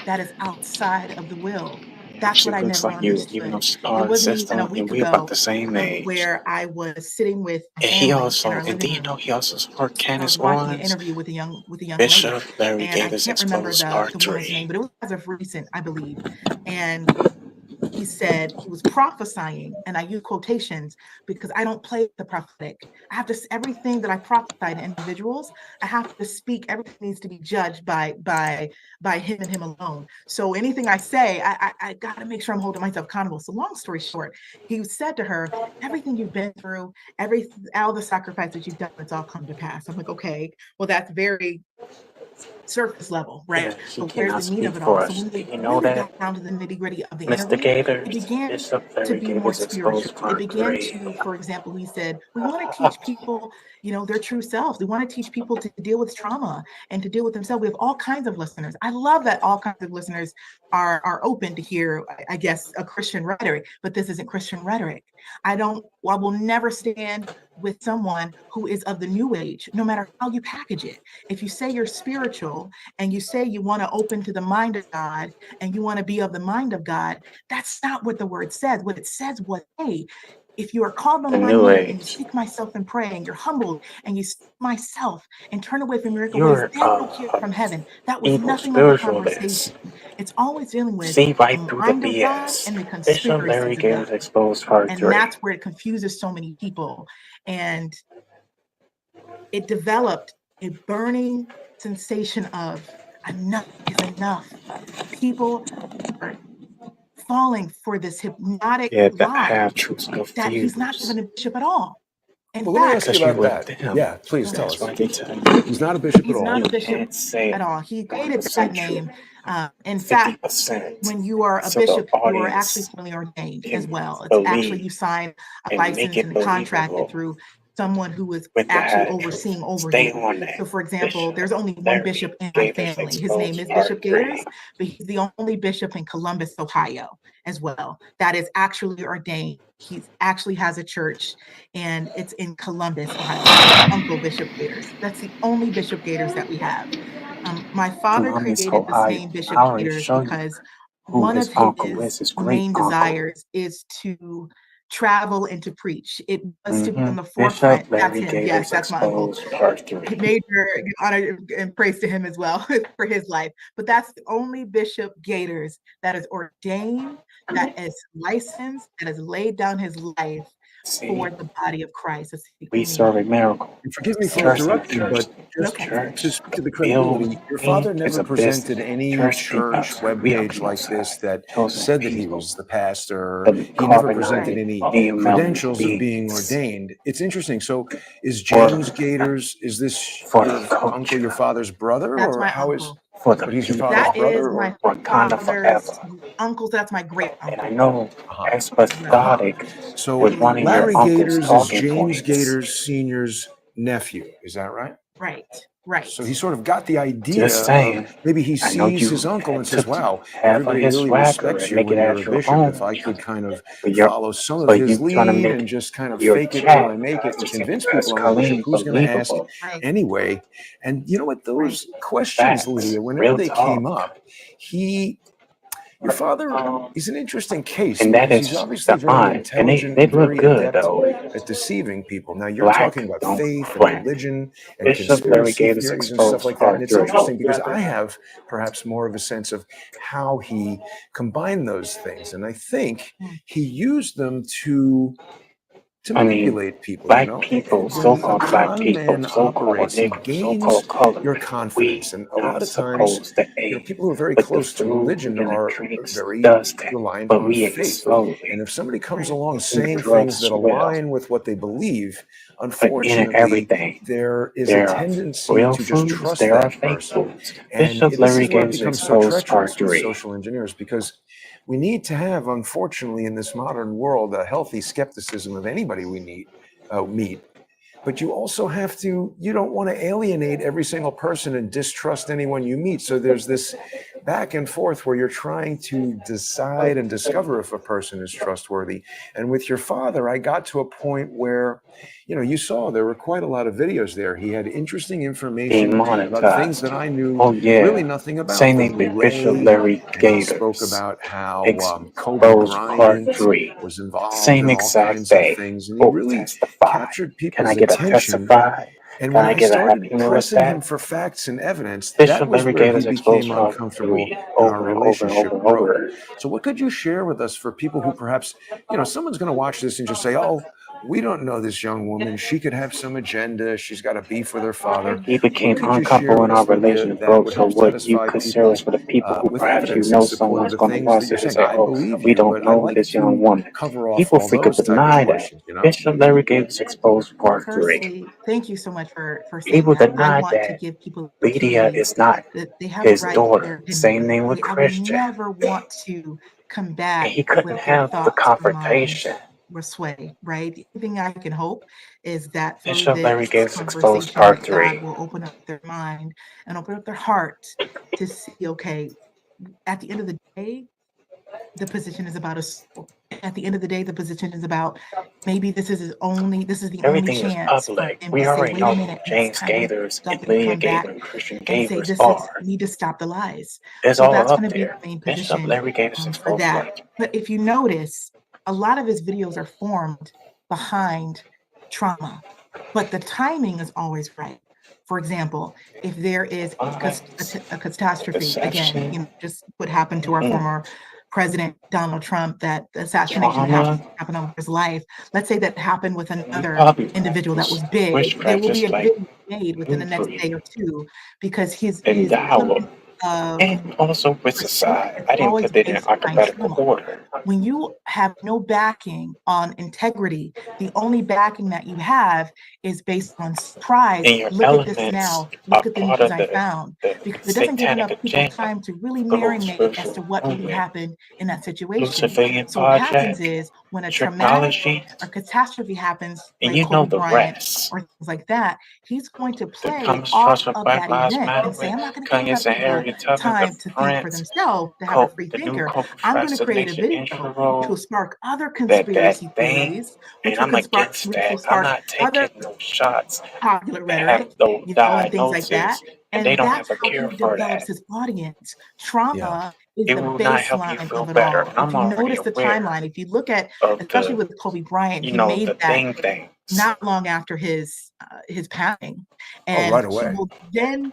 that is outside of the will? That's She what I looks never like you, even though understood. she's It our wasn't even a sister, and week we about ago the same age. where I was sitting with And he family in also, our and living do you know room, he also heard and I Candace was watching an Owens? interview with a young lady, Bishop Larry and I Gators can't remember exposed the part woman's three. name, but it was as of recent, I believe. And he said he was prophesying, and I use quotations because I don't play the prophetic. I have to, everything that I prophesy to individuals, I have to speak. Everything needs to be judged by him and him alone. So anything I say, I got to make sure I'm holding myself accountable. So long story short, he said to her, everything you've been through, all the sacrifices you've done, it's all come to pass. I'm like, okay, well, that's very surface level, right? And he But where's the cannot meat of speak it all? for So us. when Do we you know really that? got down to the nitty gritty of the Mr. interview, it Gators, began Bishop to Larry be more Gators spiritual. exposed It part began three. to, for example, he said, we want to teach people, their true selves. We want to teach people to deal with trauma and to deal with themselves. We have all kinds of listeners. I love that all kinds of listeners are open to hear, I guess, a Christian rhetoric, but this isn't Christian rhetoric. I will never stand with someone who is of the new age, no matter how you package it. If you say you're spiritual and you say you want to open to the mind of God and you want to be of the mind of God, that's not what the word says. What it says was, hey, if you are called The on my New name and you Age. seek myself and pray and you're humbled and you seek myself and turn away from your wicked ways, You're then you'll hear from heaven. That was evil nothing of the spiritualist. conversation. It's always dealing with See right the through the mind of God BS. and the Bishop Larry conspiracies of God. Gators exposed part And three. that's where it confuses so many people. And it developed a burning sensation of enough is enough. People are falling for this hypnotic Yeah, the lie half truths that he's not confused. even a bishop at all. In Well, let me ask fact, you Because you about with that. them. Yeah, please go tell ahead. That's us. why they tell you He's not a bishop at He's all. not you a bishop can't say at all. He created that 100% true. name. In fact, 50%. when you are a So the bishop, you are actually audience formally ordained as can well. It's actually, believe you sign a and make license it and contracted believable through someone who is with the actually half truth. overseeing over Stay you. on So that. for example, Bishop there's only one bishop Larry in my Gators family. His name exposed is Bishop part Gators, 3. but he's the only bishop in Columbus, Ohio as well. That is actually ordained. He actually has a church and it's in Columbus, Ohio. That's my uncle, Bishop Gators. That's the only Bishop Gators that we have. My father Columbus, created this Ohio. name I Bishop already Gators show you because who one his of uncle is, his his great main uncle. desires is to travel and to preach. It was to be on the Bishop forefront. That's Larry him. Yes, Gators that's my uncle. exposed part 3. Major honor and praise to him as well for his life. But that's the only Bishop Gators that is ordained that is licensed, that has laid down his life See, for the body of Christ. That's the we only serve a one. miracle. And forgive me for So, interrupting, but just okay. to Church speak to the builds credibility, your me father is never a presented business. any Church church because we are webpage the like Most this High, that chosen said that he people, was the pastor. the He never carbon presented Right. any the amount of credentials of being beings ordained. It's interesting. So, is for James Gators, is this for the your uncle, your culture, father's brother, That's or my how is? uncle. for the But he's your father's people. That is brother, my or? Wakanda father's forever. uncle. That's my great And I uncle. know Uh-huh. Right. episodic So was one of your Larry uncle's Gators is talking James points. Gators Sr.'s nephew. Is that right? Right. Right. So he sort of got the idea Just of saying, maybe he I know sees his you uncle and says, took wow, half of everybody his really swagger respects and you make it when you're as a your bishop. If own. I could kind of But you're follow some of but his you trying to lead make and just kind of your fake it till I chat make it and to seem convince as people I'm a bishop, clean, who's going to ask believable. Right. anyway? And you know what? Right. Those questions, Facts, Leah, whenever real they came talk. up, your father is an interesting case And that because he's is obviously the very fine. And intelligent they and look very good adept though. at deceiving people. Now, you're Black talking about don't faith and blend. religion and Bishop Larry conspiracy Gators theories and stuff exposed like that. And part it's 3. interesting because I have perhaps more of a sense of how he combined those things. And I think Mm. he used them to I mean, manipulate people. You black know, people, when a so-called black con people, man so-called operates, he Negro, gains so-called colored, your we confidence. And a lot not of times, supposed to eat. people who are very But the close to food religion and the are drinks very does that. reliant But on we ate faith. And slowly. if somebody comes Right. along And the saying things drugs that well. align with what they believe, But in it, unfortunately, everything. there is a There are tendency real to just foods, trust there are that fake person. foods. And Bishop this Larry is where it Gators becomes so exposed part treacherous with 3. social engineers because we need to have, unfortunately, in this modern world, a healthy skepticism of anybody we meet. But you also have to, you don't want to alienate every single person and distrust anyone you meet. So there's this back and forth where you're trying to decide and discover if a person is trustworthy. And with your father, I got to a point where, you saw there were quite a lot of videos there. He had interesting Being information about things that monetized. I knew Oh really yeah. nothing about. Same The thing with Bishop Ray, Larry and he spoke Gators. about how Kobe Exposed part Bryant 3. was involved Same in all exact kinds of day. things. And he Oh, really testify. captured Can I people's get a attention. testify? And Can when I I get a started happy meal with pressing him that? for facts and evidence, that Bishop was Larry where he Gators exposed became part uncomfortable 3 and our over and over and over relationship and broke. over. So, what could you share with us for people who perhaps, someone's going to watch this and just say, oh, we don't know this young woman. She could have some agenda. She's got a beef with her father. He What became could you share uncomfortable with and our us, Leah, relationship that broke. would So help what you satisfy could share is people for the people who with perhaps you evidence in know support of someone's the going to things watch that you're this and saying? say, I oh, believe we you, don't but I'd know like this young to woman. cover off People all think of those type of deny that. questions. Bishop Larry Gators exposed part 3. Firstly, thank you so much for saying People that. I deny want to that give people the Lydia opportunity is not that they have a his right to their daughter. Same opinion. name with I would Christian. never want to And combat he couldn't what their have the thoughts or confrontation. minds were sway, right? The only thing I can hope is that through Bishop Larry this Gators exposed conversation part that God 3. will open up their mind and open up their heart to see, okay, at the end of the day, the position is about a soul. At the end of the day, the position is about maybe this is the only Everything is chance for public. him We to say, already wait a know who minute, it's James time to Gators and stop and Lydia come Gator back and Christian and say, Gators this is, are. we need to stop the lies. It's So all that's up going to be there. the main Bishop position Larry Gators for exposed that. part 3. But if you notice, a lot of his videos are formed behind trauma, but the timing is always right. For example, if there is a catastrophe, again, Deception, just what happened to our former President Donald Trump, that the assassination trauma, happened over his life. Let's say that happened with and another poppy individual that was practice. big. There Witchcraft will be is a like video made within the next day voodoo or two because and his dowel. line of And also with pursuit society. is I didn't always put that in based behind alphabetical trauma. order. When you have no backing on integrity, the only backing that you have is based on surprise. And your Look at this elements now. are Look at the part news of I the, found. the Because it doesn't give satanic enough people agenda, time to really the whole marinate as spiritual to what really movement, happened in that situation. Luciferian So what happens project, is when a traumatic technology, or catastrophe happens, and like you know Kobe the Bryant rest. or things like that, he's going to The play Comes off Trust with of Black that Lives event Matter and say, with I'm not going to give enough Kanye and people Harriet Tubman, the time to think for Prince, themselves, to have a free the new thinker. I'm going to create a co-procrastination video which will intro, spark other that conspiracy thing, theories, and I'm against which will that. I'm spark not other taking no shots popular that have rhetoric, no and things like that. diagnosis, and they And don't that's have a how he cure for develops that. his audience. Yeah. Trauma is It the will not help you baseline feel of it better. all. And If I'm you already notice the aware timeline, if you look at, of especially the, with Kobe Bryant, you he know, made the that things. not long after his passing, Oh, and right he away. will then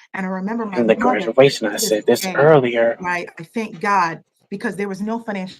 And I remember my In the mother graduation, I to this said this day, earlier. right? I thank God because there was no financial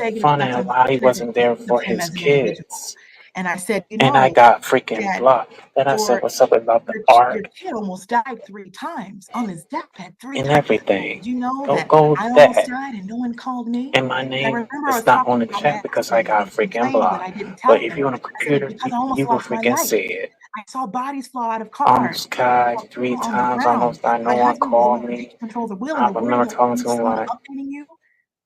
kept negative fun that's at a why he represented wasn't there of for him his as an individual. kids. And I said, you And I know, got freaking Dad, blocked. Then I said, your what's up about the your arc kid almost died 3 times on his deathbed, three and times. Did everything? you know Go, that go I almost that. died and no one called me? And my I name remember I is was not on talking the about my chat because I accident, and got he freaking complained that I blocked. didn't But tell if him. you're on a I said, computer, because I almost you will lost my freaking life. see it. I saw bodies fall out of cars. Almost died I saw 3 people on the times, ground. almost died. No My one husband was the called one who takes me. control of the wheel, and I you're worried remember about talking to someone my updating you.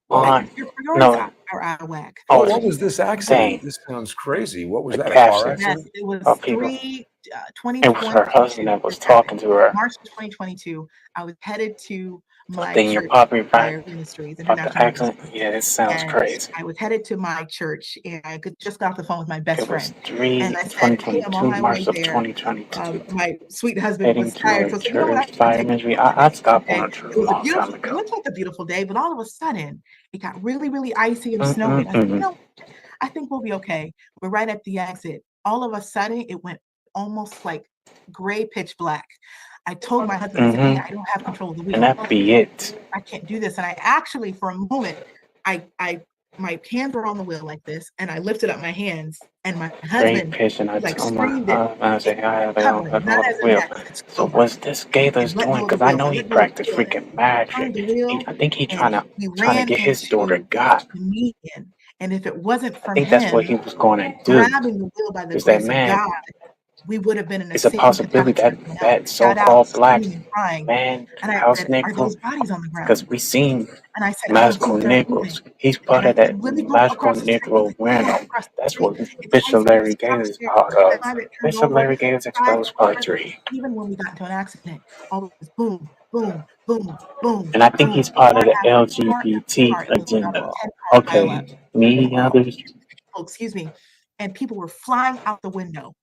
Boy, aunt. your priorities No, are out of whack. Oh, oh, what was this accident? dang, This sounds crazy. What was the that? A car caption Yes, accident? it was of people. It was her husband 2022. that was This happened talking to her. March of 2022. I was headed to my Then you're church, probably right Fire Ministries, about the International accident. Ministries, Yeah, this sounds and crazy. I was headed to my church, and I just got off the phone with my best It was friend, 3 and I said, "Hey, I'm on 2022, my way March of there." 2022. My sweet husband Heading was to tired, a so I said, "You know what? church I'm gonna fire take ministry. you." I stopped Okay, going to church a long time it ago. looked like a beautiful day, but all of a sudden it got really, really icy and snowy. And I said, "You Mm-mm-mm. know, I think we'll be okay." We're right at the exit. All of a sudden, it went almost like gray pitch black. I told my husband, I said, "Hey, Mm-hmm. I don't have control of the And wheel. that be it. I can't do this." And I actually, for a moment, I my hands were on the wheel like this, and I lifted up my hands, and my Great husband, pitch, and I he like told my screamed it, I said, I don't covering, not know as the in wheel. that, it's So covering, what's this Gator's and let doing? go of the Because I wheel. know I he let go of practiced the wheel, freaking turned magic. the wheel, I think he and trying we to ran get his daughter into got. the median. And if it wasn't I from think that's what him he was going to do. grabbing the wheel by the Is that grace of man? God, we would have been in the It's a same possibility catastrophe that as someone else. that He got out so-called black screaming and crying, man, and I house said, "Are Negro, those bodies on the because ground?" we seen And I said, "Oh, magical good, they're moving." Negroes. He's part And I of said, that "Let me go magical across the street." He Negro said, "Go random. across the That's street. what It's high Bishop school, Larry stop Gaines is there." part By of. the time it turned Bishop over, Larry Gaines 5 Exposed Part cars, 3. even when we got into an accident, all was boom, boom, boom, boom, And I think boom, he's part car of the after LGBT car. It was about a agenda. 10-car pileup. Okay, me and others, Oh, excuse me. And people were flying out the window.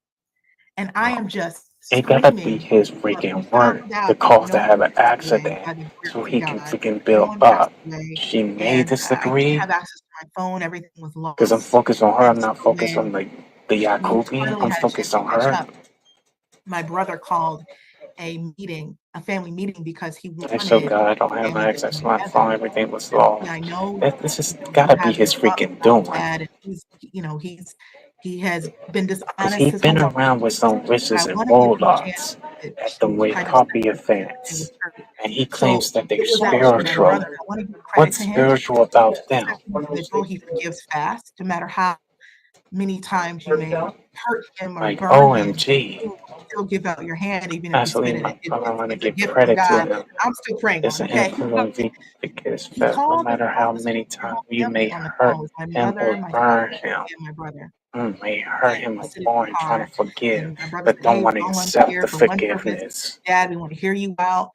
And I am just it gotta be screaming. his But we freaking found work to out that cause no to one have an passed away accident by the so grace of he can God. freaking No build one passed up. away. She made And this I didn't degree have access to my phone. Everything was because I'm lost. focused on her. And I'm so not focused on when the we Yakubian. finally I'm had a chance focused to on catch her. up, my brother called a meeting, a family meeting, because he I so wanted God I don't the have my family to access come to my phone. together. Everything was Said, "Hey, lost. I know, This has you gotta be have his your thoughts freaking about doing. dad, and he has been Because dishonest he his whole been life, around with some but I witches and want to give him a chance warlocks at the to way kind of set copy things straight with offense. hurt." And he So claims that they're it was actually my spiritual. brother. I want to give credit What's to him. spiritual He's about the them? type of individual, he forgives fast, no matter how many times you may hurt him or Like burn him. He OMG. will still give out your hand, even if you Actually, spit in it. I want to It's a give gift from credit to God. him. I'm still praying It's on, an okay? influence because He no called matter all how of us, many the times whole you may family on the hurt phone. It was my him mother, or my burn sister, him, and my brother. may hurt And him we sit in more the and trying car, to forgive, and my brother but said, don't "Hey, want we're to all on accept here the for one purpose. forgiveness. Dad, we want to hear you out.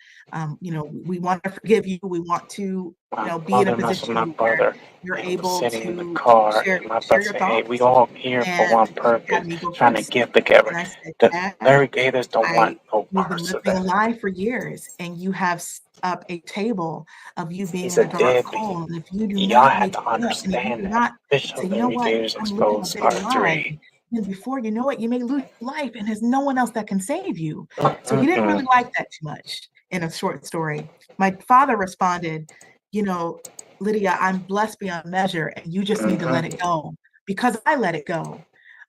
We want to forgive you. We want to, My be in a mother messed with my position where brother you're and was able sitting in the to car, share and my share brother your said, "Hey, we thoughts." all here for And one he had purpose, me go trying to first. get together." And I said, The "Dad, Larry Gators don't want no you've been parts of living a that. lie for years, and you have set up a table of you being He's in a a dark deadbeat. hole. And if you do Y'all not have wake to up, and if you understand do that. not say, Bishop 'You know Larry what? Gators I'm living a exposed bigger part lie,' 3. then before you know it, you may lose your life, and there's no one else that can save you." So he didn't really Mm-mm-mm. like that too much in a short story. My father responded, "You know, Lydia, I'm blessed beyond measure, and you just need to let it Mm-hmm. go." Because I let it go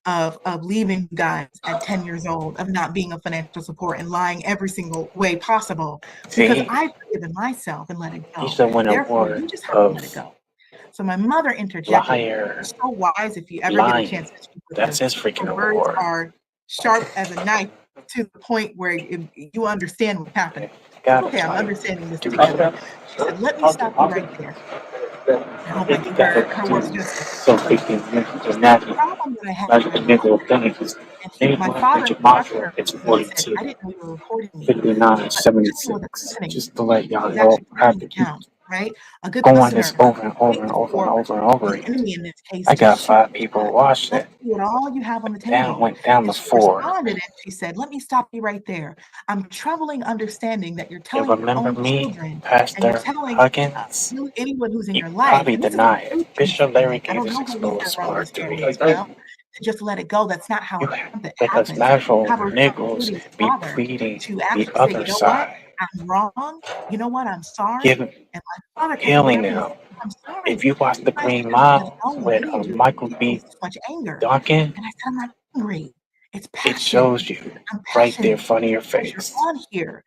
of leaving you guys at 10 years old, of not being a financial support and lying every single way possible, because See, I've forgiven myself and let it he go. should win an Therefore, award you just have to let it of go. So my mother interjected. liar She's so wise. If you ever get a chance lying. to speak with That's her, his freaking her words award. are sharp as a knife to the point where you understand what's happening. I said, Gotta "Okay, I'm try. understanding this together." She said, "Let me stop you right there. I hope I You do gotta her words do justice." some freaking She said, "The magic, problem that I have with my mom," magical things. and my Anyone father with your interrupted mafia, her it's and he said, 42, "I didn't know you were recording me." 59, But the gentleman wasn't 76. listening. Just to let He y'all was know, actually I have writing to it keep down, right? A good going this listener over and over and waits over and for over and over the again. enemy in this case I to got shoot 5 his people shot. watching Let's it. see what all you have on the Down table. went down And to she 4. responded and she said, "Let me stop you right there. I'm troubling understanding that you're You telling your remember own me, children, and you're Pastor telling Huggins? really anyone who's in You your life, probably and this is a deny it. huge in his Bishop Larry family. I don't Gators know who these exposed Cerrone's part family 3. is now, to just let it go. That's not how You it because happens. You natural have a Negroes responsibility as a be father pleading to the actually say, other "You know what? side, I'm wrong. You know what? I'm sorry." giving And my father kept healing interrupting and them. saying, "I'm if you watch The I said, Green because Mile all it with is, you're Michael people with B. so much anger. Duncan, And I said, I'm not angry. It's it passion. shows you I'm right there in passionate front of your because you're face. on here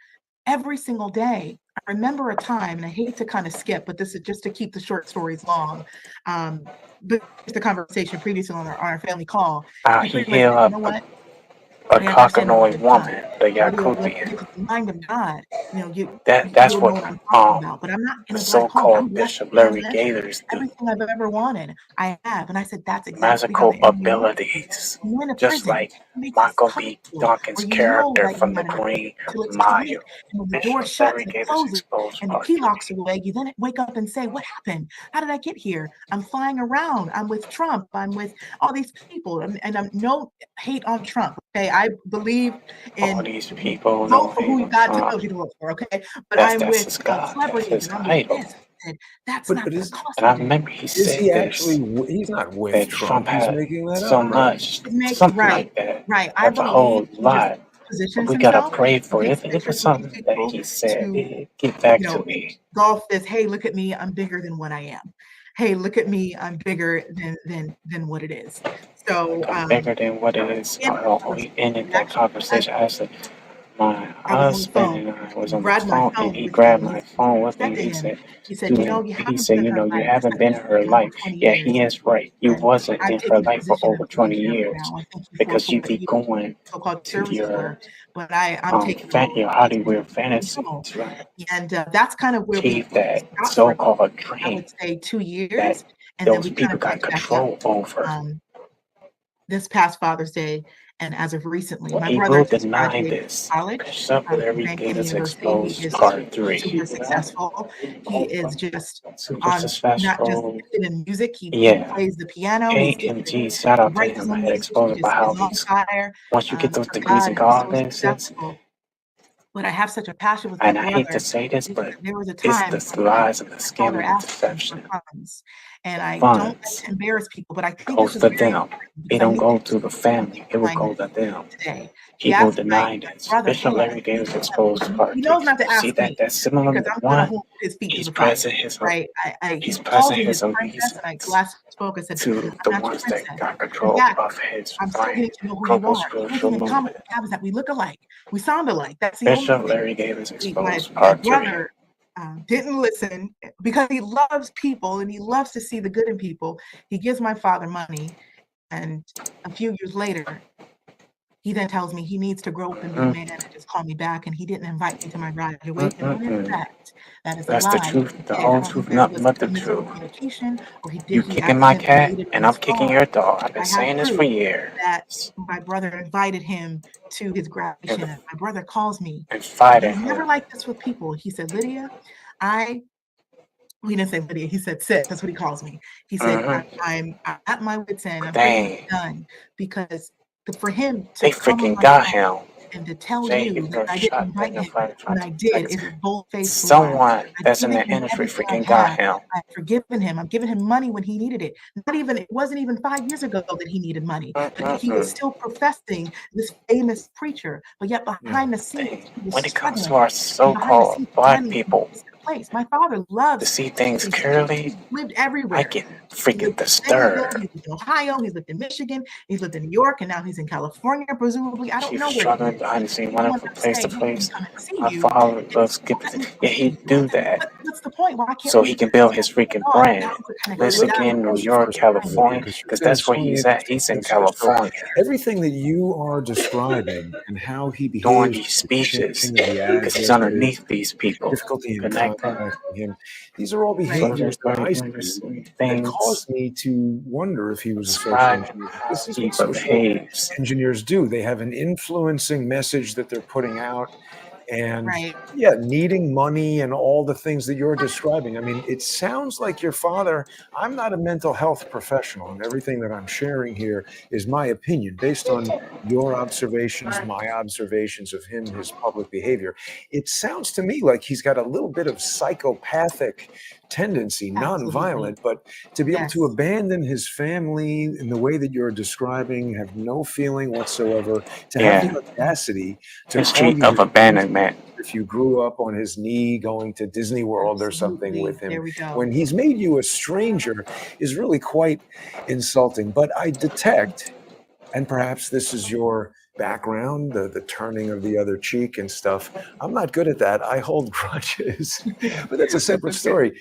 every single day. I remember a time, and I hate to kind of skip, but this is just to keep the short stories long. But the conversation previously on our family call, How he he pretty much said, healed you up know what? a I understand what cockanoid you've done. woman, the But when you Yakubian. get to the mind of God, That's you'll know what what I'm talking about. But I'm not in the a black hole. I'm so-called blessed Bishop beyond Larry measure. Gators do. Everything I've ever wanted, I have. And I said, that's exactly how the Magical enemy wants you. abilities, When you're in a just prison, like it makes us Michael B. comfortable Duncan's where you know character that you're from The not in a prison Green until it's too late. Mile. And when the door Bishop shuts Larry and it Gators closes Exposed and the Part key 3. locks away, you then wake up and say, what happened? How did I get here? I'm flying around. I'm with Trump. I'm with all these people. And I'm no hate on Trump. Okay. I believe All in these people vote know for who Donald God tells Trump. you to vote for, okay? But That's I'm that's with his God. That's celebrities his and I'm with idol. this. And that's But not but gonna is cost And I me anything. remember he is said he actually? this, He's not with that Trump. Trump He's had making that so up, right? much, It makes something right, like that. right. I That's a believe whole he just lot. But positions we gotta himself pray and for takes it. It was pictures with these something that people he said. to, Get back you to know, me. golf this, hey, look at me, I'm bigger than what I am. Hey, look at me, I'm bigger than what it is. So Like I'm bigger than what it is. and We ended he that actually grabbed, conversation. I said, my I was on the husband phone. and I was He on the grabbed my phone, and phone he with him grabbed and my phone with said me. to He him, said, he said, to me, you he haven't said, been in you her know, you life. I haven't said, been you in her in over life. 20 Yeah, years. he is right. You And wasn't I've in her taken the life for position of over being 20 here for years now. And thank you for because you what be you going so-called to service your for. But I'm taking the role your of being Hollywood fantasy no. to And that's kind of where we achieve that stopped for, so-called I dream would say, 2 years. that And then those we kind people of got picked back up. control over. This past Father's Day, and as of recently, Well, my he brother will just deny graduated this. college Bishop from Larry Bankman Gators University. He Exposed is Part super 3. successful. He is just Super on not just successful. gifted in music. He Yeah. plays the piano. He's gifted. AMG, shout He out to writes his him. I own had music. He exposed just about how is on he's, fire once you get those for degrees God, in and he's so God, successful. But I have such a passion with my and I hate to brother. say this, but There was a it's time the lies and the my scam father and the asked me for deception. funds, and I don't like Funds to embarrass people, but I think this goes is to very them. important It because I don't need to go to the family. It will behind go me to them. today. He He will asked deny my this. brother, Bishop "Hey," I Larry need Davis some help. exposed He part three. knows not to You see ask that me that similar because I'm gonna one? hold his feet to He's the fire, pressing his right? He he's calls pressing me his his princess, and I allegiance last spoke, I said, to "I'm the not your ones that princess." got In control fact, of his I'm still mind. getting to know who you Global are. The only thing spiritual in common movement. we have is that we look alike. We sound alike. That's the only Bishop thing. Larry Davis My exposed my part three. brother didn't listen because he loves people and he loves to see the good in people. He gives my father money, and a few years later, he then tells me he needs to grow up and be a Mm, man and just call me back, and he didn't invite me to my mm, graduation, mm, when in mm. fact, that is a That's the lie. truth, He the did. I whole don't know truth, if it nothing was but the a truth. miscommunication or You he kicking my accidentally cat, made it on and I'm his kicking phone. your dog. I've been I have saying this for proof that years. my brother invited him to his And, graduation, and my brother calls me, and and fighting he's never him. like this with people. He said, "Lydia, I" well, he didn't say Lydia, he said Sis, that's what he calls me. He said, Mm-hmm. I'm at my wit's end, I'm pretty much Dang. done," because for him to They come on freaking my got phone him. and to tell Jay you getting that her I didn't shot invite in the him fight when trying I to did protect is a bold-faced lie. someone I've that's in given the him industry everything I freaking got have. him. I've forgiven him. I've given him money when he needed it. Not even it wasn't even 5 years ago that he needed money, but he was Mm-mm-mm. still professing this famous preacher, but yet behind the scenes, Dang. he was When it comes to struggling, our and behind the so-called scenes, his black money was in people, a decent place. My father to loves see to things see cities. clearly, He's lived I everywhere. get He lived freaking in Fayetteville, disturbed. he lived in Ohio, he's lived in Michigan, he's lived in New York, and now he's in California, presumably. I don't She was know where he struggling is. behind the scene, He don't running want from to place say, to "Hey, let me place. come and see My you father and loves skip. let me Yeah, talk to he you." I do said, that What's the point? Why can't so we he just can build get his freaking along?" And brand. that's what kind of Well, clicked. let Michigan, me New ask you a York, question about that California, because you're because saying that's where so many he's at. interesting He's in things here. So California everything that you are describing and how he doing behaves, these the speeches changing of the because he's addresses, underneath these people, difficulty in connecting contacting him, these are all Right. behaviors soldiers, that I burglars, see that things. cause me to wonder if he was a social Describe engineer. how This is he what social behaves. engineers do. They have an influencing message that they're putting out, and Right. yeah, needing money and all the things that you're describing. I mean, it sounds like your father. I'm not a mental health professional, and everything that I'm sharing here is my opinion based on your observations, my observations of him, his public behavior. It sounds to me like he's got a little bit of psychopathic tendency, Absolutely. non-violent, but to be able to Yes. abandon his family in the way that you're describing, have no feeling whatsoever, to have the Yeah, audacity to call history you of his princess abandonment. if you grew up on his knee going to Disney World or something with Absolutely. him, There we go. when he's made you a stranger, is really quite insulting. But I detect, and perhaps this is your background, the turning of the other cheek and stuff. I'm not good at that. I hold grudges, but that's a That's separate okay. story.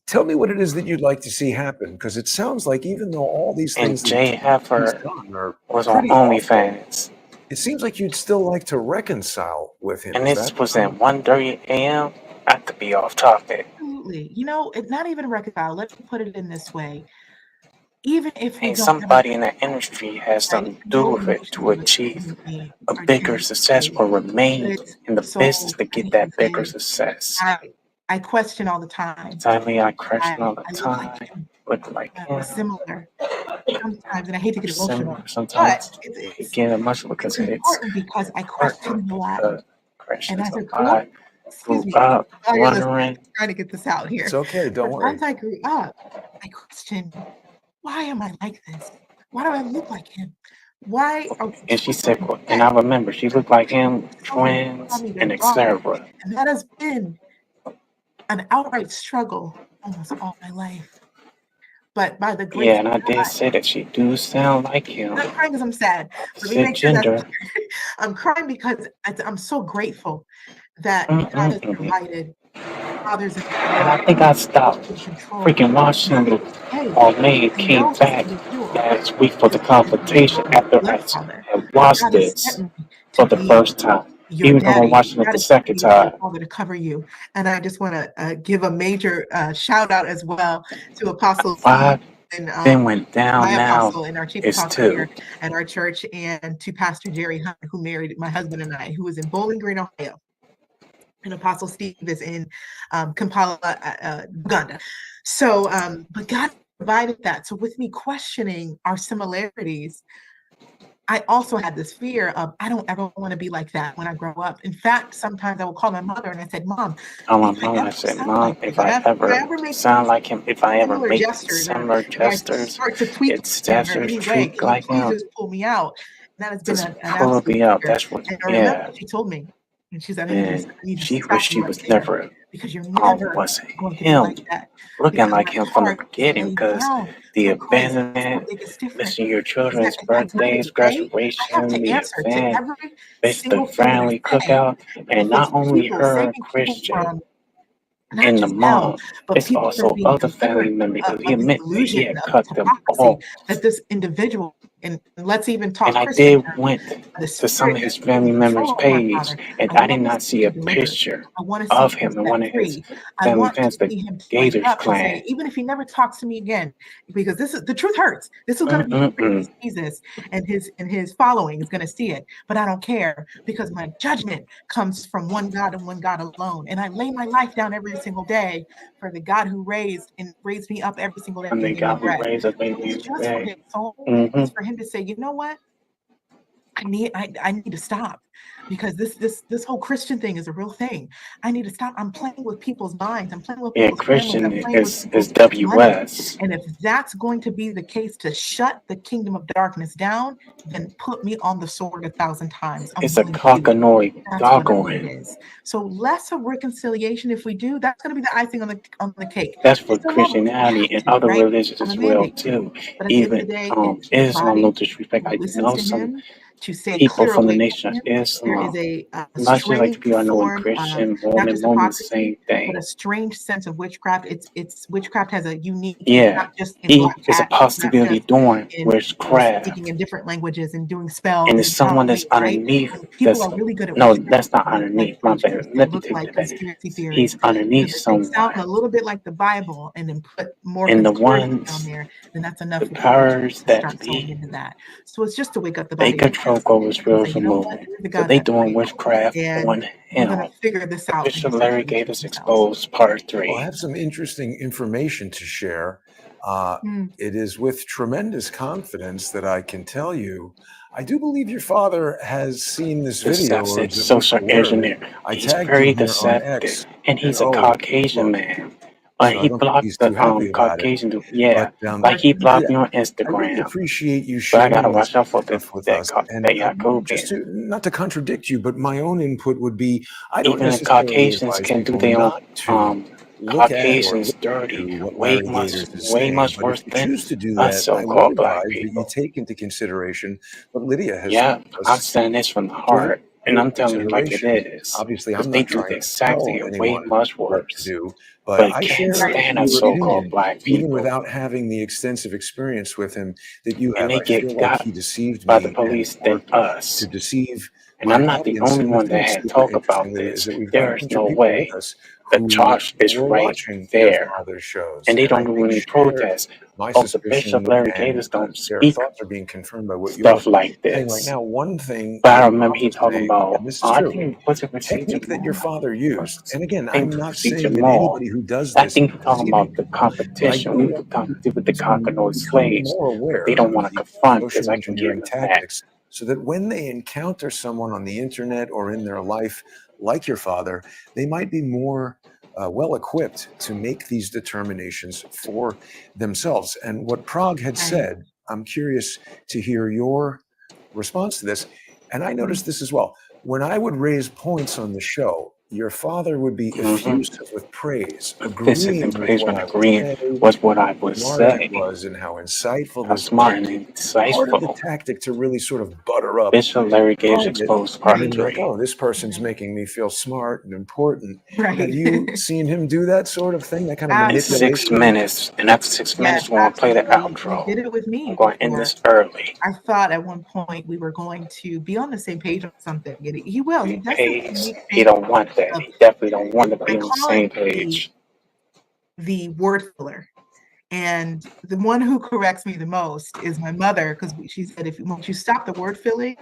Tell me what it is that you'd like to see happen, because it sounds like even though all these things And that Jay he's Heifer done are was on pretty awful, OnlyFans. it seems like you'd still like to reconcile with him. And Is this that was at 1:30 a.m. I have to be off topic. Absolutely. You know, it's not even reconcile. Let me put it in this way. Even if we And don't ever somebody in that industry has right, something to do no with it to emotional achieve attachment a or bigger to success or but remain it's in the business so to get funny that bigger because success. I question all the time. Sadly, I question all the I look like time, him, look like we're him, similar sometimes, and I hate to get similar emotional, but sometimes. You it's get emotional it's because it's important because I question important him a lot. because And questions as a I grew up, lot. excuse Grew me, up while you're listening, wondering, I'm trying to get this out it's here. okay? But Don't worry. as I grew up, I questioned, why am I like this? Why do I look like him? Why are we and she so said, and upset? I remember she looked like him, Tell me, call twins, me their and daughter. etc. And that has been an outright struggle almost all my life. But by the grace Yeah, and of I did God, say that she do sound like him, I'm not crying because I'm sad. Let me opposite make sure that's gender. clear. I'm crying because I'm so grateful that God has Mm-mm-mm. provided fathers in my And life I think I stopped in control. freaking And I'm watching able it to say, all May I came know this back individual last week for the is my consultation after blood I father. had watched God has this sent me to for the be first time, your even though I'm daddy. watching it God the has sent second me to be your time. father to cover you. And I just want to give a major shout out as well to Apostle Steve Five and then went my down now apostle and our chief is apostle two. here at our church, and to Pastor Jerry Hunt, who married my husband and I, who is in Bowling Green, Ohio. And Apostle Steve is in Kampala, Uganda. So, but God provided that. So, with me questioning our similarities, I also had this fear of I don't ever want to be like that when I grow up. In fact, sometimes I will call my mother and I said, "Mom, On my if I mom, I ever said, sound Mom, like him, if I ever make sound like him, if I ever similar make gestures, or similar if I gestures, start to tweak it's like him or gestures, any way, tweak can you like please him, just pull me out?" And that has been just an pull absolute me up. fear. That's what, And I remember yeah. she told me, and she said, And I need to she stop wished you she right was there never because you're never was going to be like him, that. looking Because like my him from the heart is beginning, laid because down the for Christ. That's the abandonment, biggest difference. missing your Is that children's at the end of birthdays, the day, I have graduation, to the answer to event, every it's the single thing that family I say. cookout, and If it's not only people her a saving people Christian from not and the just hell, mom, but it's people that are also being other family delivered members, because he of this admit that he illusion had of this cut them hypocrisy off. that this individual, and let's even And talk I Christian did terms, went the to some spirit of his that's family taking members' control of my page, father. and I I did want to not see see a him delivered. picture I want to see of him him in set one of his free. I family want to fans, the see him wake Gators up and clan. say, even if he never talks to me again, because this is the truth hurts. This is going to be him when he Mm-mm-mm. sees this, and his following is going to see it. But I don't care because my judgment comes from one God and one God alone. And I lay my life down every single day for the God who raised me up every single day And and they gave me got who breath. raised a So it's baby just for today. his soul. Mm-hmm. It's for him to say, you know what? I need to stop because this whole Christian thing is a real thing. I need to stop. I'm playing with people's minds. I'm playing with Yeah, people's families. Christian I'm playing with is people's money. WS. And if that's going to be the case to shut the kingdom of darkness down, then put me on the sword 1,000 times. I'm It's a willing to do it. cockanoid That's what it gargoyle. is. So less of reconciliation. If we do, that's going to be the icing on the cake. That's We for still love them. We Christianity have and to, other right? religions Have a as well mandate to. too. But at the end of the Even day, it's your Islam, no body disrespect. who I do listens know to some him to say people clear from the away nation from of him. There is Islam. a Not just like the strange people I know in form of Christian, not Mormon, just Mormon, hypocrisy, same but thing. a strange sense of witchcraft. It's witchcraft has a unique, it's Yeah, not just in black it's a cats, it's not possibility just doing in speaking witchcraft. in different languages and doing And spells it's and charm someone that's ways, right? underneath When people that's are really good at no, witchcraft, that's not they look like underneath. My preachers, bad. they Let me look take like that back. conspiracy theories, He's because underneath if they sound someone. a little bit like the Bible and then put more And the conspiracy down ones, there, then that's enough the for people powers to that start sowing be, into that. So it's just to wake up the they body of control Christ global and say, spiritual you know what, movement. you're the So God they that's doing real, witchcraft and on we're going him. to figure this out in Official this Larry situation Gators ourselves. Exposed Part Well, I 3. have some interesting information to share. Uh, Mm. it is with tremendous confidence that I can tell you, I do believe your father has seen this video, or Deceptive is at least social aware of it. engineer. I He's tagged you very here on deceptive. X. And And he's a oh, Caucasian look, man. so I He don't think he's blocked too the happy about it. Caucasian dude. Yeah, But like he blocked yeah, me on I really Instagram. appreciate you But I gotta sharing this watch out for stuff with that us. And that just Yakubian. to not to contradict you, but my own input would be I don't Even the necessarily Caucasians advise can do people their own not to look at or Caucasians listen dirty, to what Larry Gators is way saying. much But if worse you than choose to do us that, I would so-called black advise that you people. take into consideration what Lydia has Yeah, told I'm us. saying this from the Take heart, and into I'm telling you like it consideration. is. Obviously, Because I'm they not do the trying to exact tell thing way anyone much what to worse. do, but But I can't share stand us your so-called opinion, black even people. without having the extensive experience with him that you And have. they I feel get like got he deceived by the me and police than worked to us. deceive And my I'm not the audience. only And the one thing that that's had super talk about interesting, Lydia, is this. that we've got a There is bunch of no people with way. us The who charge is were right watching their there. father's shows, And they and I don't do think any share protest. my Oh, the Bishop suspicion, Larry and Gators don't their speak thoughts are being confirmed by what you're stuff like saying right this. now. One thing But that I is remember he also talking saying, about, and this is I true, think, what's it the procedure technique that your more? father used, and again, I think I'm not procedure saying that more. anybody who does I this is think he's talking deceiving about the people, but I competition. do We want could come you do with the to Conqueror become slaves, more but they aware don't of want to these confront because social I can give engineering them that. tactics so that when they encounter someone on the internet or in their life like your father, they might be more well equipped to make these determinations for themselves. And what Prague had Right. said, I'm curious to hear your response to this. And I Mhm. noticed this as well. When I would raise points on the show, your father would be Hmm. effusive with praise, This is agreeing in with praise what when I would agreeing say, was what I how would smart it say. was, and how insightful How this was. smart and Part of the insightful. tactic to really sort of butter up Bishop Larry your Gators target, exposed and part then be like, 3. oh, this person's Right. making me feel smart and important. Have Right. you seen him do that sort of thing, that kind of It's 6 manipulation? Absolutely. minutes, and after 6 Yes, minutes, we're going to play the absolutely. He outro. did it with I'm me going to end before. this early. I thought at one point we were going to be on the same page on something. He will. He does this Page, unique he thing don't want that. of He definitely don't want to I be on the call it same page. the word filler. And the one who corrects me the most is my mother, because she said, if once you stop the word filling,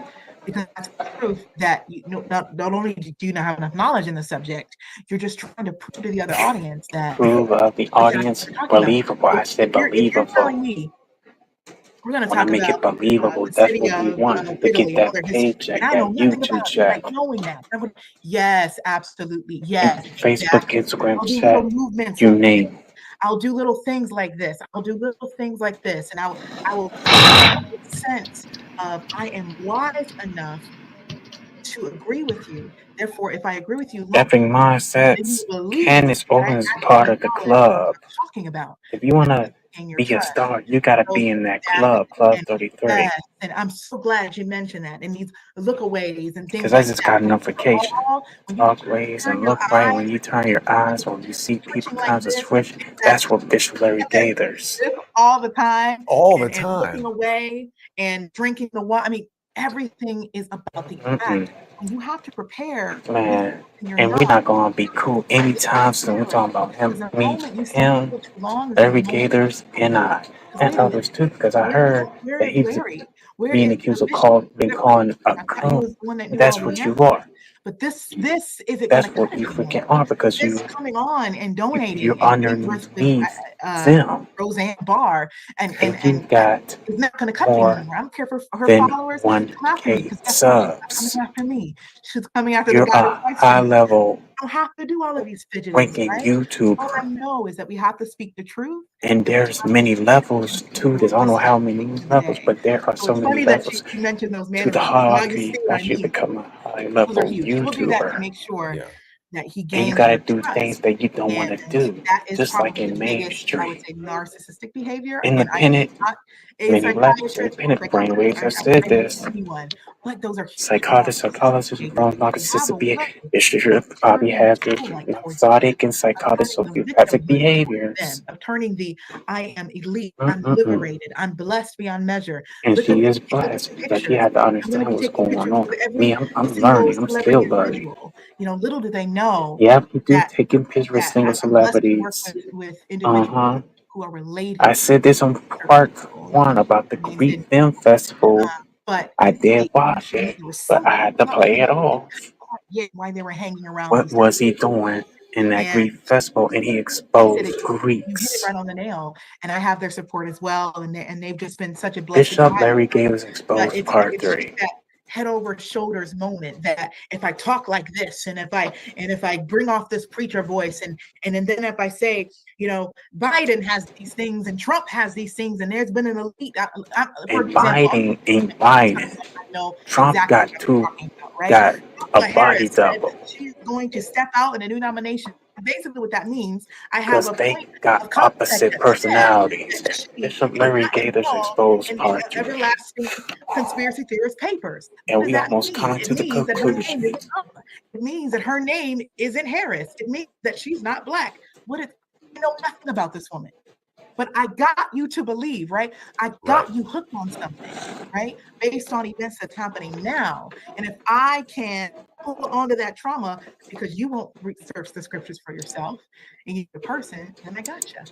because that's proof that you know, not only do you not have enough knowledge in the subject, you're just trying to prove to the other audience that Prove the exactly what audience you're talking about. believable. I said If you're believable. telling me we're going to Want to talk make about it believable. the That's city what we of want to get Italy and all that their history, paycheck, and I know that nothing about YouTube it, but check, knowing that, yes, absolutely, and yes, Facebook, exactly. Instagram I'll do little chat, movements you like this. name it. I'll do little things like this. I'll do little things like this, and I will give you a sense of I am wise enough to agree with you. Therefore, if I agree with you long Effing then you mindsets. believe Candace that I Owens is actually part have of the knowledge of what club. I'm talking about. If you want And to I gain your be a trust. star, you got to So be in that exactly, club, Club and 33. yes, and I'm so glad you mentioned that, and these lookaways and things Because I like just that. got a When you notification. all when you Talk ways turn and your look right. When eyes, you turn your eyes, when when you see you're people twitching like kinds of this, switch, that's exactly, what Bishop Larry Gathers. this all the time, All the and looking time. away and drinking the water. I mean, everything is about the Mm-mm. act, and you have to prepare with Man. you're And we're not. not going to be cool It's anytime soon. We're preparing. talking about Because him, the me, moment you see him, people too long is the Larry moment Gathers, and you I. because And wait a minute, others too, because I where is heard where that is he was Larry? Where being is accused of Bishop? being Where is called a I thought he coon. was the one that And knew all that's the what you answers. are. But this isn't going That's to cut what it you freaking anymore. are because This coming on and donating you're and being with underneath them. Roseanne Barr And you and got is not going to cut it more anymore. I don't care for her than followers come after me 1K because guess what? She's not subs. coming after me. She's coming after the You're guy a who fights for high me. level I don't have to do all of these fidgetings, ranking right? All I YouTuber. know is that we have to speak the truth And and we there's have to many levels and to people this. I don't know listen how at many the end of the levels, day. but there are So so it's many funny that levels you mentioned those to the mannerisms. Now you hierarchy see what I once you mean. become a high Those are level huge. He'll do that to YouTuber. make sure Yeah. that he And you gains gotta your do things trust. that you don't want And to do, that is just like probably in the biggest, I would mainstream. say, narcissistic behavior. Again, I am Independent, not a many levels, psychiatrist or independent psychologist. brainwaves. I I won't said say this this. to anyone, but those are huge narcissistic Psychologist, behaviors bro, because they have narcissistic a behavior. way It should of probably turning the have this spotlight towards them, narcotic and of psychotic turning the sociopathic victimhood towards them, behaviors. of turning the I am elite, I'm Mm-mm-mm. liberated, I'm blessed beyond measure. And Look at she is look at blessed, the but you pictures. have to I'm going to understand be what's taking going pictures on. with Me, every I'm single learning. I'm celebrity still learning. individual. Little do they know Yep, we do that taking pictures with single I'm blessed to work celebrities. with Uh individuals huh. who are related I said this on certain part people, one about the names Greek in, Film Festival. but I did they, watch there it, was but I something had to about play them it that they off. couldn't quite get why they were hanging around What these type was of he people. doing in that And Greek festival? And he he said it, exposed you hit it Greeks. right on the nail. And I have their support as well. And they've just been such a blessing Bishop ride. Larry Gaines But exposed it's part it's just three. that head over shoulders moment that if I talk like this and if I bring off this preacher voice and then if I say, Biden has these things and Trump has these things and there's been an elite for And example, Biden ain't Biden. I know Trump exactly got what you're two, talking about, right? got a Kamala body Harris said double she's going to step out in a new nomination. Basically, what that means, I have because a they point got of contact opposite that said personalities. that she Bishop is Larry not Gators involved exposed in part the 3. everlasting conspiracy theorist papers. And What does we that almost mean? come It to the means that her name conclusion. isn't Kamala. It means that her name isn't Harris. It means that she's not Black. I know nothing about this woman. But I got you to believe, right? I got you hooked on something, right? Based on events that's happening now. And if I can hold on to that trauma because you won't research the scriptures for yourself and you're the person, then I gotcha.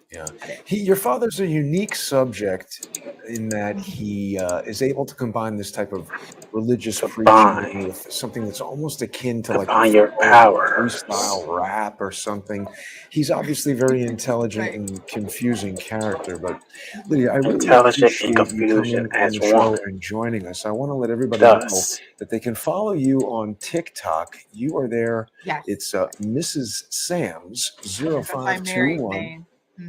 Yeah. Your father's a unique subject in that he is able to combine this type of religious preaching with something that's almost akin to like Combine your powers. freestyle rap or something. He's obviously very intelligent and confusing character, but Lydia, I really Intelligent and appreciate you confusion coming on as the show one. and joining us. I want to let everybody know Thus, that they can follow you on TikTok. You are there. Yes. It's Mrs. Sam's That's my married 0521. name.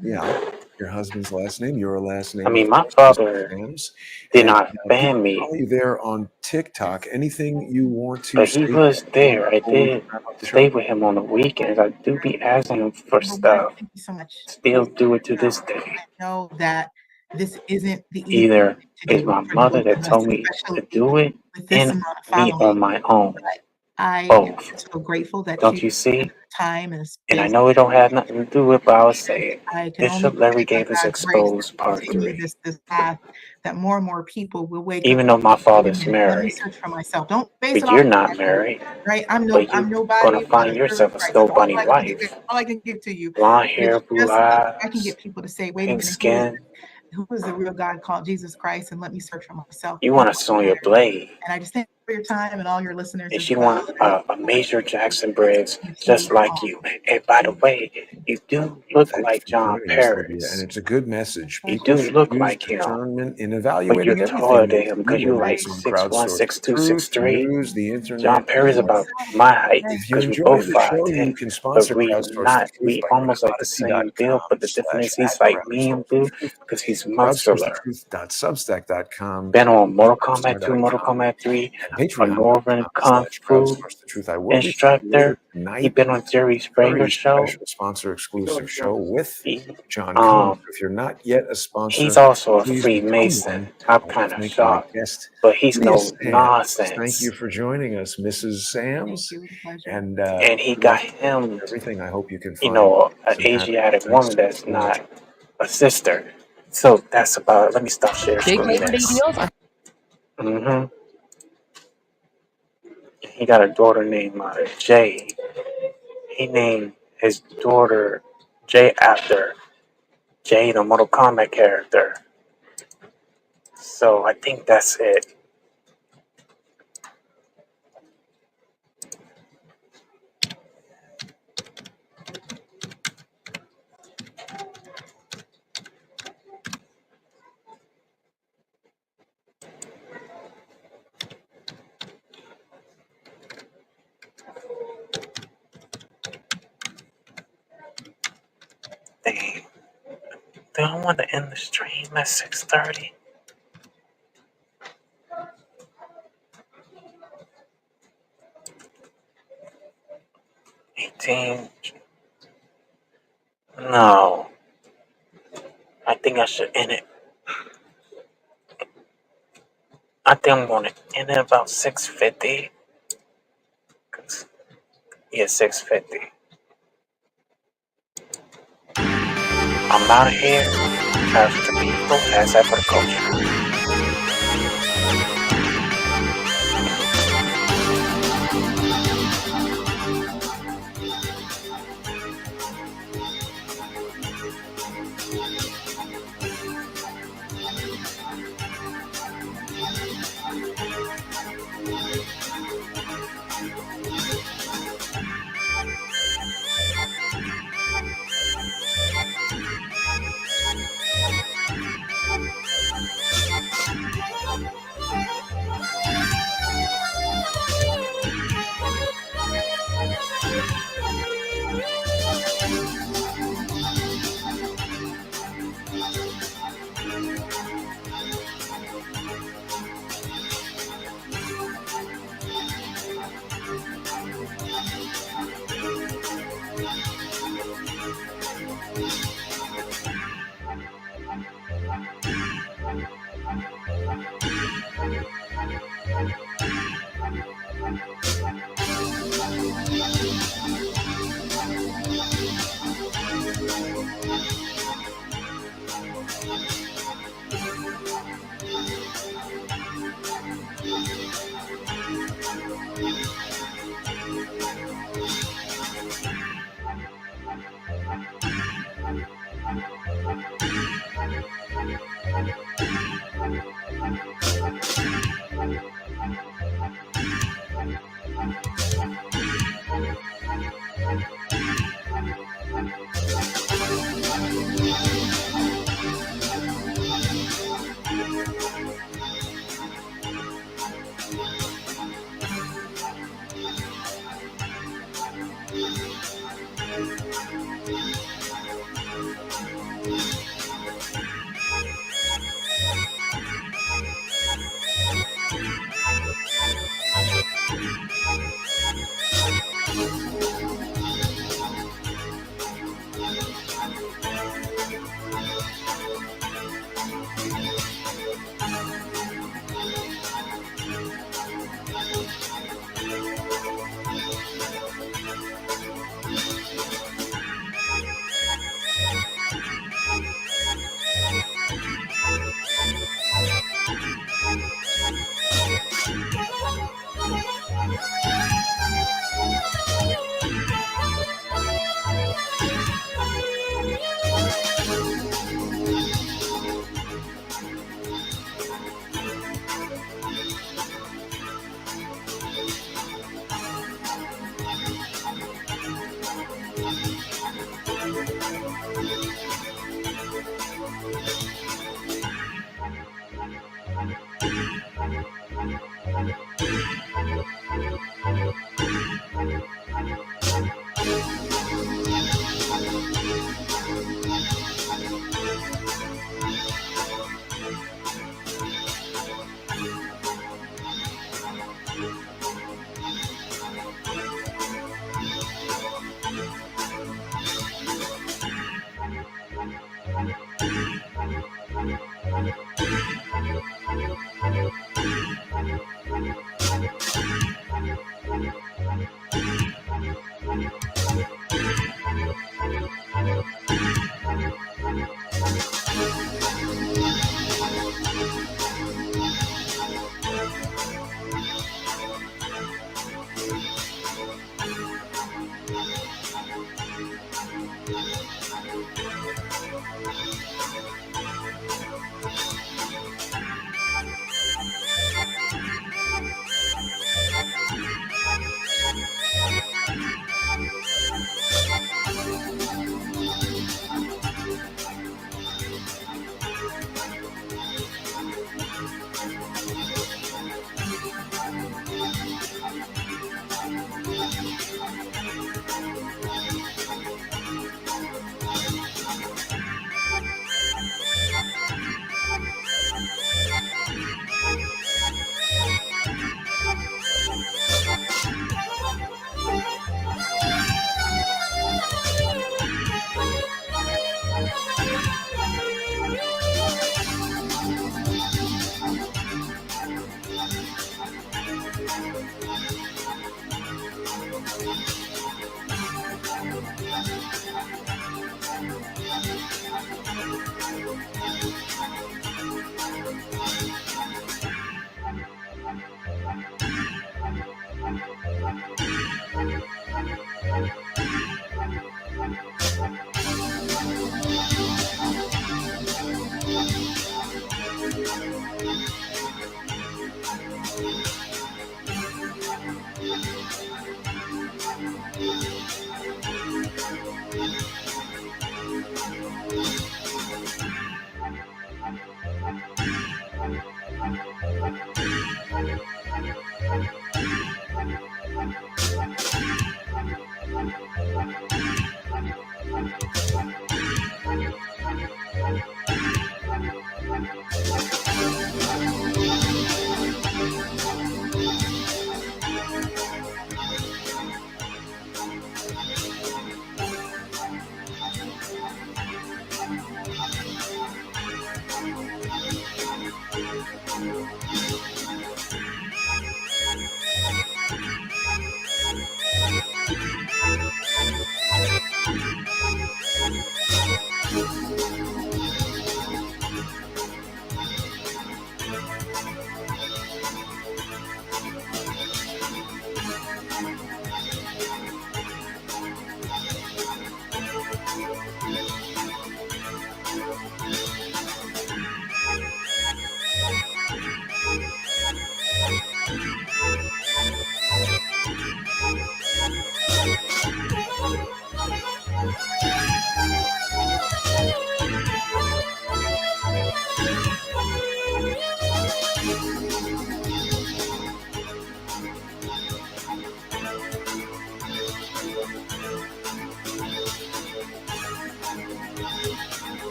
Yeah, your husband's last name, your last name. I mean, of my course, father Sam's. did And not people ban me, follow you there on TikTok. Anything you want to but say he was there. I before we did wrap up the stay show? with him on the weekends. I do be asking him for Number one, stuff. thank you so much. Still do it to this day. I know that this isn't the easy Either thing to it's do my for mother both that of us, told me to especially do it, with this and amount of me following. on my own. But I am Both. so grateful that Don't you you see? spend time and And I space. know it don't have nothing to do with, but I was saying, I can only Bishop Larry pray gave us God's grace that exposed we part continue 3. this path, that more and more people will wake up Even and though my say, wait a father's minute, let me married, search for myself. Don't base it but off you're of not what I do, married, right? I'm but nobody gonna but a find servant yourself of a Christ. snow That's all bunny I can give. wife. All I can give to you Blonde hair, is blue just if I can eyes, get people to say, wait a pink minute, skin. who is the real God called Jesus Christ, and let me search for myself. You That's want a all that Sonya matters. Blade, And I just thank you for your time and all your listeners and as she well. want a Major Jackson Briggs Continue to just move on. like you. And by the way, you do look Thank like you for John joining us, Lydia. And Paris. it's a good message. You People do should look use like him, discernment in but evaluating you're everything taller they than him see, because you whether like it's on 6'1", crowdsourced 6'2", truth, 6'3". news, the internet, John Perry's or about whatever. my height If you because we enjoy both the show, 5'10", you can but sponsor we Crowdsource the not Truth we by going almost to like the same build, but the difference is he's like me and odyssey.com/@crowdsourcethetruth. Blue because he's muscular. Crowdsourcethetruth.substack.com, Been on Mortal Kombat 2, Mortal Substar.com, Kombat 3, and a Northern Kung Fu patreon.com/crowdsourcethetruth. I will be saying later instructor. He tonight been on Jerry very Springer show. special sponsor exclusive show with He, John Cohen. um, If you're not yet a he's sponsor, also a please become Freemason. one. I'm I want to kind of thank my shocked, guest, but he's Lydia no Sams. Thank nonsense. you for joining us, Mrs. Thank Sams. you. It was a pleasure. And And he good got luck him, with everything. I hope you can you find know, an some Asiatic happiness. woman that's not a sister. So that's about it. Let me stop sharing Big screen. Labor Day deals are Mm-hmm. He got a daughter named Jay. He named his daughter Jay after Jay, the Mortal Kombat character. So I think that's it. Dang. Do I want to end the stream at 6:30? 18. No. I think I should end it. I think I'm going to end it about 6:50. Yeah, 6:50. I'm out of here. As for the people, as for the culture.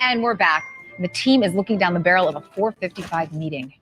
And we're back. The team is looking down the barrel of a 4:55 meeting.